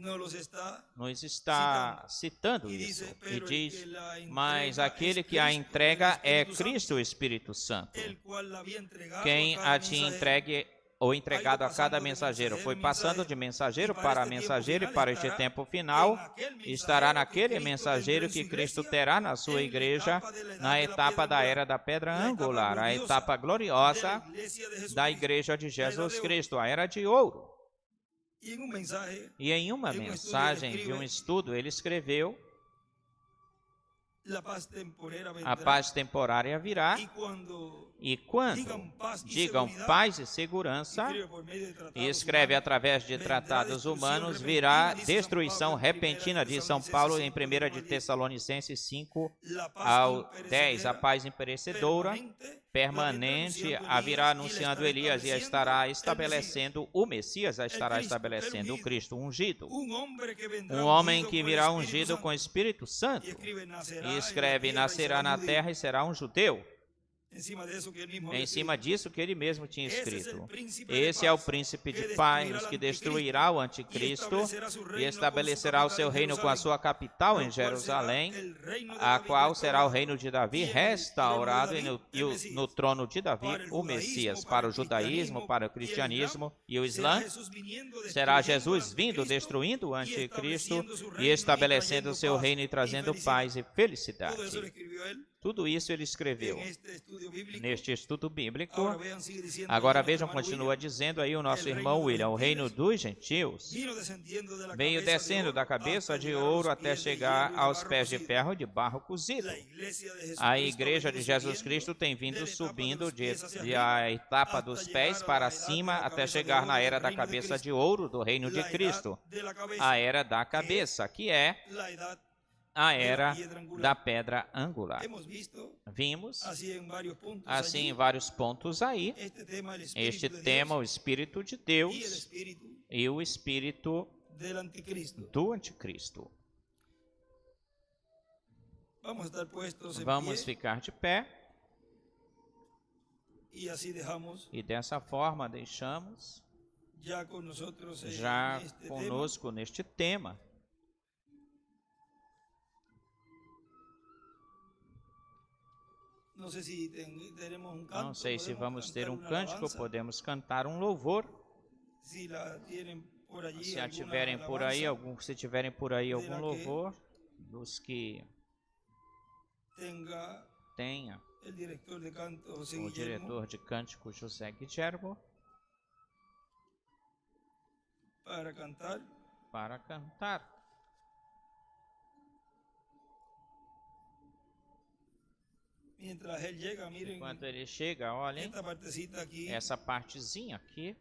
nos está citando isso, e diz, mas aquele que a entrega é Cristo, o Espírito Santo, quem a te entregue ou entregado a cada mensageiro, foi passando de mensageiro para mensageiro, e para este tempo final, estará naquele mensageiro que Cristo terá na sua igreja, na etapa da era da pedra angular, a etapa gloriosa da igreja de Jesus Cristo, a era de ouro. E em uma mensagem de um estudo, ele escreveu, a paz temporária virá, e quando digam paz e segurança, e escreve através de tratados humanos, virá destruição repentina, diz São Paulo em 1 de Tessalonicenses 5 ao 10, a paz imperecedora, permanente, a virá anunciando Elias, e estará estabelecendo o Messias, estará estabelecendo o Cristo ungido. Um homem que virá ungido com o Espírito Santo, e escreve, nascerá na terra e será um judeu. Em cima disso que ele mesmo tinha escrito. Esse é o príncipe de paz que destruirá o anticristo e estabelecerá o seu reino com a sua capital em Jerusalém, a qual será o reino de Davi restaurado, e no trono de Davi o Messias. Para o judaísmo, para o cristianismo e o Islã, será Jesus vindo, destruindo o anticristo e estabelecendo o seu reino e trazendo paz e felicidade. Tudo isso ele escreveu. estudio bíblico. neste estudo bíblico. Ahora vean, sigue diciendo Agora nuestro vejam, hermano continua William, dizendo aí o nosso El irmão reino William, o dos reino gentiles dos gentios veio descendo da cabeça de ouro até chegar aos pés de ferro de barro cozido. A igreja de Jesus Cristo tem vindo subindo a etapa dos pés para cima até chegar na era da cabeça de ouro do reino de Cristo. A era da cabeça, que é a era da pedra angular. Vimos assim em vários pontos aí este tema, o Espírito de Deus e o Espírito do Anticristo. Vamos ficar de pé e dessa forma deixamos já conosco neste tema. Não sei se vamos ter um cântico, podemos cantar um louvor. Se tiverem por aí algum louvor, dos que tenha o diretor de cântico José Guillermo para cantar. Enquanto ele chega, olhem, essa partezinha aqui,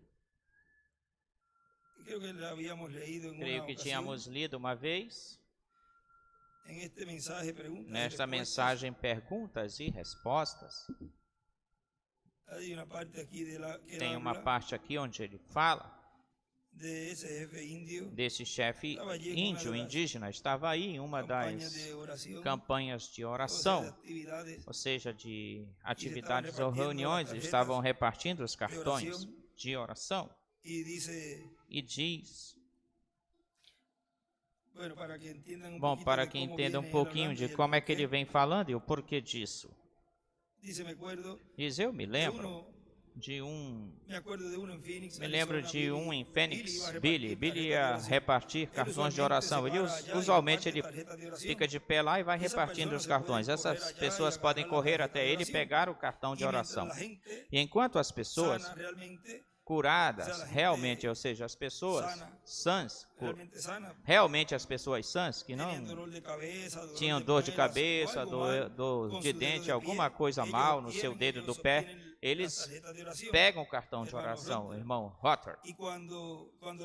creio que tínhamos lido uma vez, nesta mensagem Perguntas e Respostas. Tem uma parte aqui onde ele fala desse chefe índio, indígena, estava aí em uma das campanhas de oração, ou seja, de atividades ou reuniões, estavam repartindo os cartões de oração, e diz, bom, para que entenda um pouquinho de como é que ele vem falando e o porquê disso. Diz, eu me lembro de um em Phoenix, Billy ia repartir cartões de oração. Usualmente ele fica de pé lá e vai repartindo os cartões. Essas pessoas podem correr até ele e pegar o cartão de oração. E enquanto as pessoas curadas, realmente, ou seja, as pessoas sãs, realmente as pessoas sãs, que não tinham dor de cabeça, dor de dente, alguma coisa mal no seu dedo do pé, eles pegam o cartão de oração, irmão Rotter.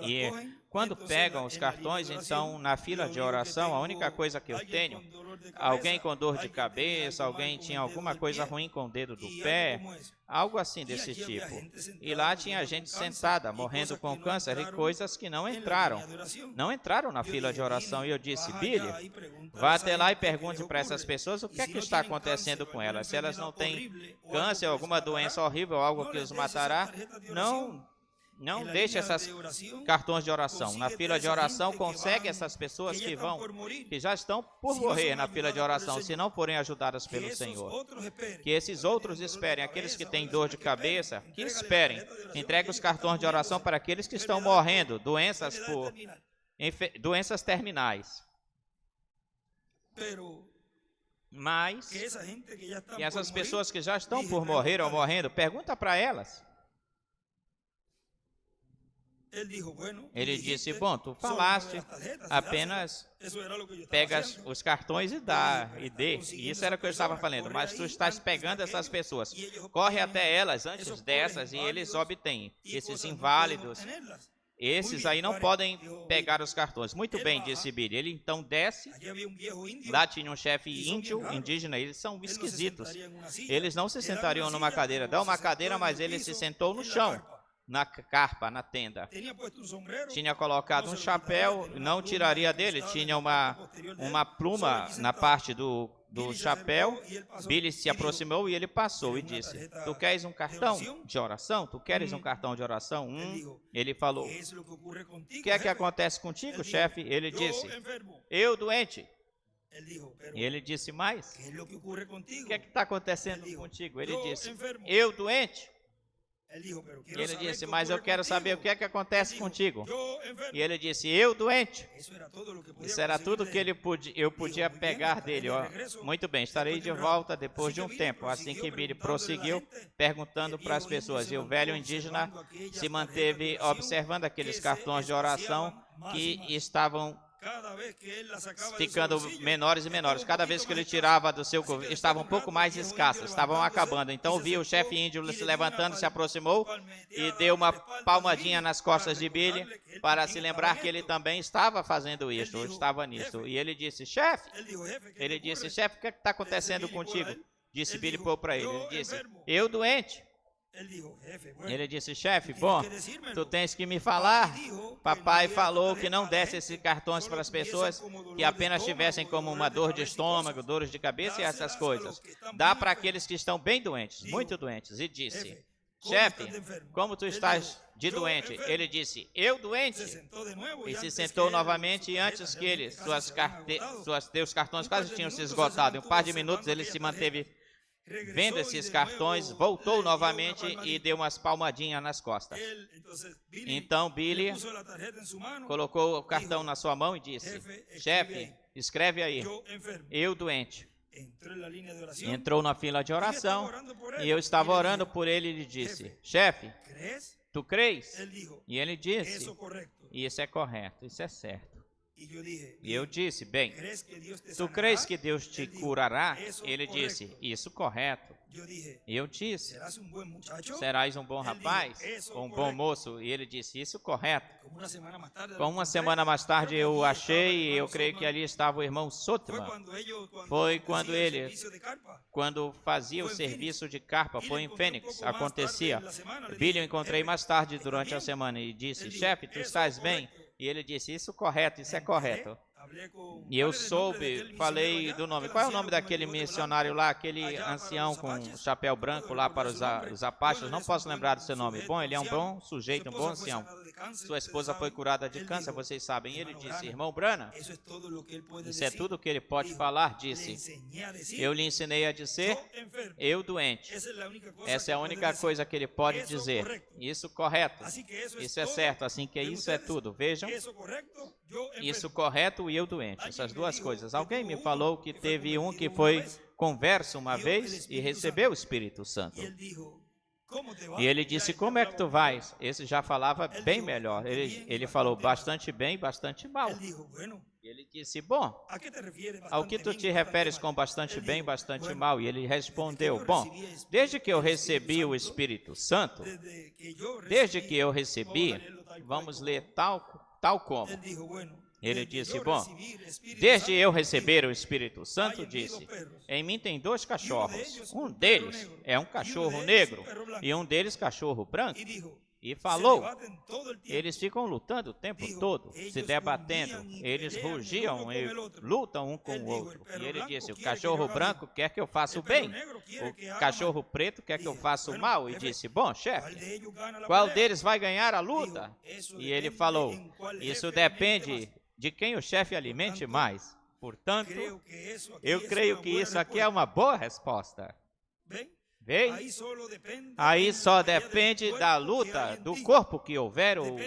E quando pegam os cartões, então, na fila de oração, a única coisa que eu tenho, alguém com dor de cabeça, alguém tinha alguma coisa ruim com o dedo do pé, algo assim desse tipo. E lá tinha gente sentada, morrendo com câncer e coisas que não entraram na fila de oração. E eu disse, Billy, vá até lá e pergunte para essas pessoas o que é que está acontecendo com elas. Se elas não têm câncer, alguma doença horrível, algo que os matará, não deixe esses cartões de oração. Na fila de oração, consegue essas pessoas que já estão por morrer na fila de oração, se não forem ajudadas pelo Senhor. Que esses outros esperem, aqueles que têm dor de cabeça, que esperem. Entregue os cartões de oração para aqueles que estão morrendo, doenças terminais. Mas, e essas pessoas que já estão por morrer ou morrendo, pergunta para elas. Ele disse, bom, tu falaste, apenas pega os cartões e dê. E isso era o que eu estava falando, mas tu estás pegando essas pessoas, corre até elas antes dessas e eles obtêm. Esses inválidos, esses aí não podem pegar os cartões. Muito bem, disse Billy. Ele então desce, lá tinha um chefe indígena, eles são esquisitos. Eles não se sentariam numa cadeira, dá uma cadeira, mas ele se sentou no chão. Na carpa, na tenda. Tinha colocado um chapéu, não tiraria dele, tinha uma pluma na parte do chapéu. Billy se aproximou e ele passou e disse, tu queres um cartão de oração? Tu queres um cartão de oração? Ele falou, o que é que acontece contigo, chefe? Ele disse, eu doente. E ele disse mais, o que é que está acontecendo contigo? Ele disse, eu doente. E ele disse, mas eu quero saber o que é que acontece contigo. E ele disse, eu doente. Isso era tudo que eu podia pegar dele. Ó, muito bem, estarei de volta depois de um tempo. Assim que Billy prosseguiu, perguntando para as pessoas. E o velho indígena se manteve observando aqueles cartões de oração que estavam ficando menores e menores. Cada vez que ele tirava do seu corpo, estavam um pouco mais escassos, estavam acabando. Então viu o chefe índio se levantando, se aproximou e deu uma palmadinha nas costas de Billy para se lembrar que ele também estava fazendo isso, ou estava nisso. E ele disse, chefe, o que está acontecendo contigo? Disse Billy Paul para ele. Ele disse, eu doente. Ele disse, chefe, bom, tu tens que me falar. Papai falou que não desse esses cartões para as pessoas que apenas tivessem como uma dor de estômago, dores de cabeça e essas coisas. Dá para aqueles que estão bem doentes, muito doentes. E disse, chefe, como tu estás de doente? Ele disse, eu doente. E se sentou novamente e antes que ele, seus cartões quase tinham se esgotado. Em um par de minutos ele se manteve vendo esses cartões, voltou novamente e deu umas palmadinhas nas costas. Então Billy colocou o cartão na sua mão e disse, chefe, escreve aí, eu doente. Entrou na fila de oração e eu estava orando por ele e ele disse, chefe, tu crês? E ele disse, isso é correto, isso é certo. E eu disse, bem, tu crês que Deus te curará? Ele disse, isso correto. E eu disse, serás um bom rapaz ou um bom moço? E ele disse, isso correto. Com uma semana mais tarde eu achei e eu creio que ali estava o irmão Sotman. Foi quando fazia o serviço de carpa, foi em Fênix, acontecia. Billy eu encontrei mais tarde durante a semana e disse, chefe, tu estás bem? E ele disse, isso correto, isso é correto. E eu falei do nome. Qual é o nome daquele missionário lá, aquele ancião com chapéu branco lá para os Apaches? Não posso lembrar do seu nome. Bom, ele é um bom sujeito, um bom ancião. Sua esposa foi curada de câncer, vocês sabem. E ele disse, irmão Branham, isso é tudo o que ele pode falar, disse. Eu lhe ensinei a dizer, eu doente. Essa é a única coisa que ele pode dizer. Isso correto, isso é certo, assim que isso é tudo. Vejam, isso correto e eu doente, essas duas coisas. Alguém me falou que teve um que foi converso uma vez e recebeu o Espírito Santo. E ele disse, como é que tu vais? Esse já falava bem melhor. Ele falou bastante bem, bastante mal. E ele disse, bom, ao que tu te referes com bastante bem, bastante mal? E ele respondeu, bom, desde que eu recebi o Espírito Santo, vamos ler tal como. Ele disse, bom, desde eu receber o Espírito Santo, disse, em mim tem 2 cachorros. Um deles é um cachorro negro e um deles cachorro branco. E falou, eles ficam lutando o tempo todo, se debatendo. Eles rugiam e lutam um com o outro. E ele disse, o cachorro branco quer que eu faça o bem. O cachorro preto quer que eu faça o mal. E disse, bom, chefe, qual deles vai ganhar a luta? E ele falou, isso depende de quem o chefe alimente mais. Portanto, eu creio que isso aqui é uma boa resposta. Bem, aí só depende da luta, do corpo que houver ou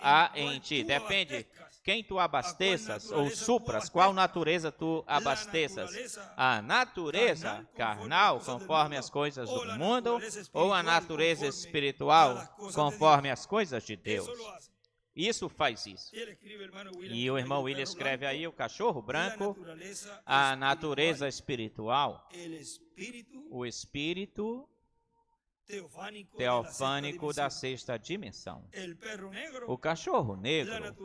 há em ti. Depende quem tu abasteças ou supras, qual natureza tu abasteças. A natureza carnal, conforme as coisas do mundo, ou a natureza espiritual, conforme as coisas de Deus. Isso faz isso. E o irmão William escreve aí, o cachorro branco, a natureza espiritual, o espírito teofânico da 6ª dimensão. O cachorro negro,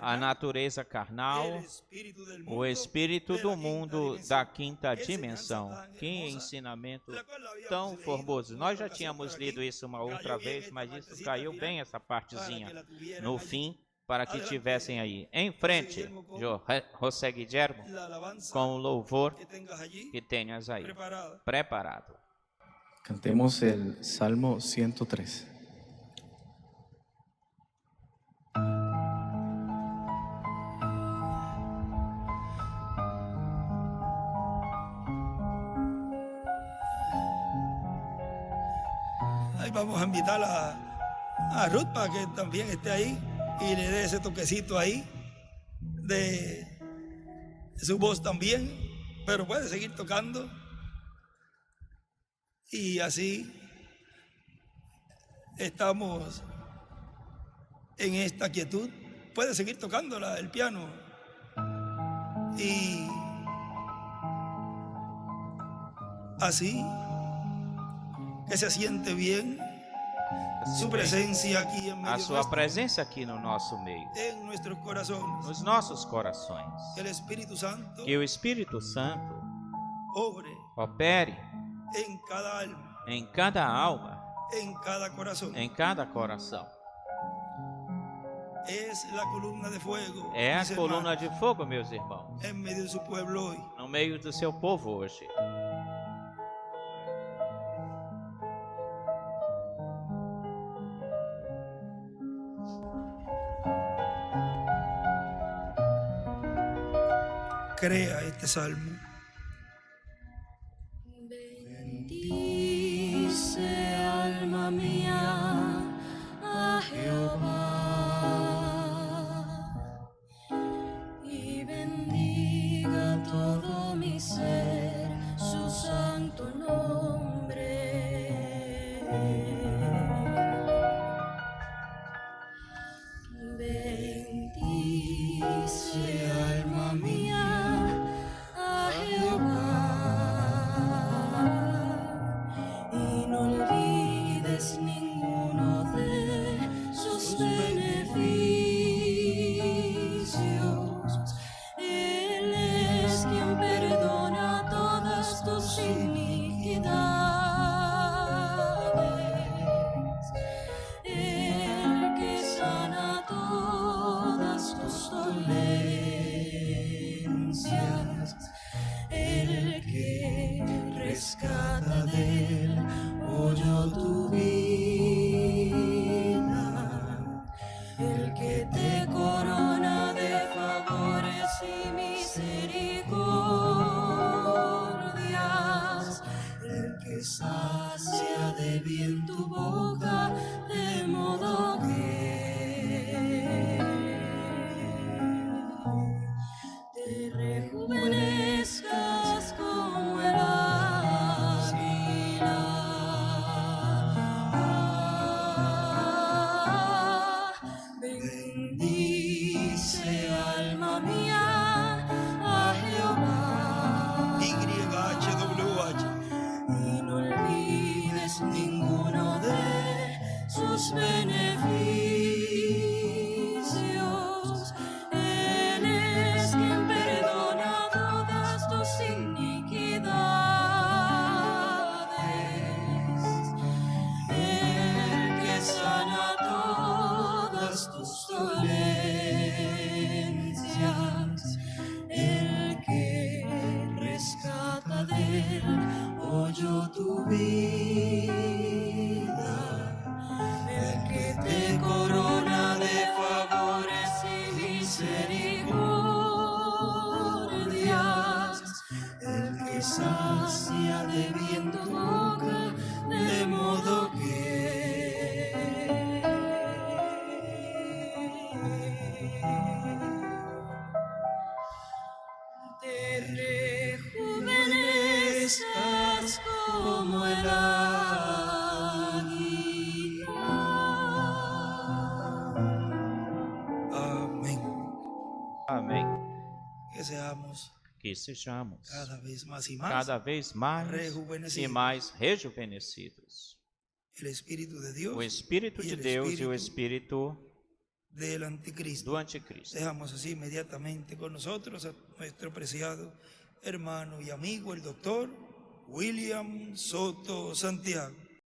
a natureza carnal, o espírito do mundo da 5ª dimensão. Que ensinamento tão formoso. Nós já tínhamos lido isso uma outra vez, mas isso caiu bem, essa partezinha, no fim, para que tivessem aí. Em frente, José Guillermo, com o louvor que tenhas aí preparado. Cantemos el Salmo 103. Ahí vamos a invitar a Ruth para que también esté ahí y le dé ese toquecito ahí de su voz también, pero puede seguir tocando. Y así estamos en esta quietud. Puede seguir tocando el piano y así que se siente bien su presencia aquí en medio A sua nuestro, presença aqui no nosso meio, en nuestros corazones. nos nossos corações. Que el Espíritu Santo Que o Espírito Santo obre opere en cada alma, em cada alma, en cada corazón. em cada coração. Es la columna de fuego, É a mis coluna hermanos, de fogo, meus irmãos, en medio de su pueblo hoy. no meio do seu povo hoje. Crea este salmo. Bendice alma mía a Jehová y bendiga todo mi ser su santo nombre. Bendice alma mía a Jehová y no olvides ninguno de sus beneficios. Él es quien perdona todas tus iniquidades, el que sana todas tus dolencias, el que rescata del hoyo tu vida, el que te corona de favores y misericordias, el que sacia de bien tu boca, de modo que te rejuvenezcas como el águila. Bendice alma mía a Jehová YHWH. y no olvides ninguno de sus beneficios. Él es quien perdona todas tus iniquidades, el que sana todas tus dolencias, el que rescata del hoyo tu vida, el que te corona de favores y misericordias, el que sacia de bien tu boca, de modo que te rejuvenezcas como el águila. Amén. Amém. Que seamos Que sejamos cada vez más y más cada vez mais e rejuvenescidos. mais rejuvenescidos. El Espíritu de Dios O Espírito y de el Deus e o espíritu Espírito del Anticristo. do Anticristo. Dejamos así inmediatamente con nosotros a nuestro preciado hermano y amigo, el doctor William Soto Santiago.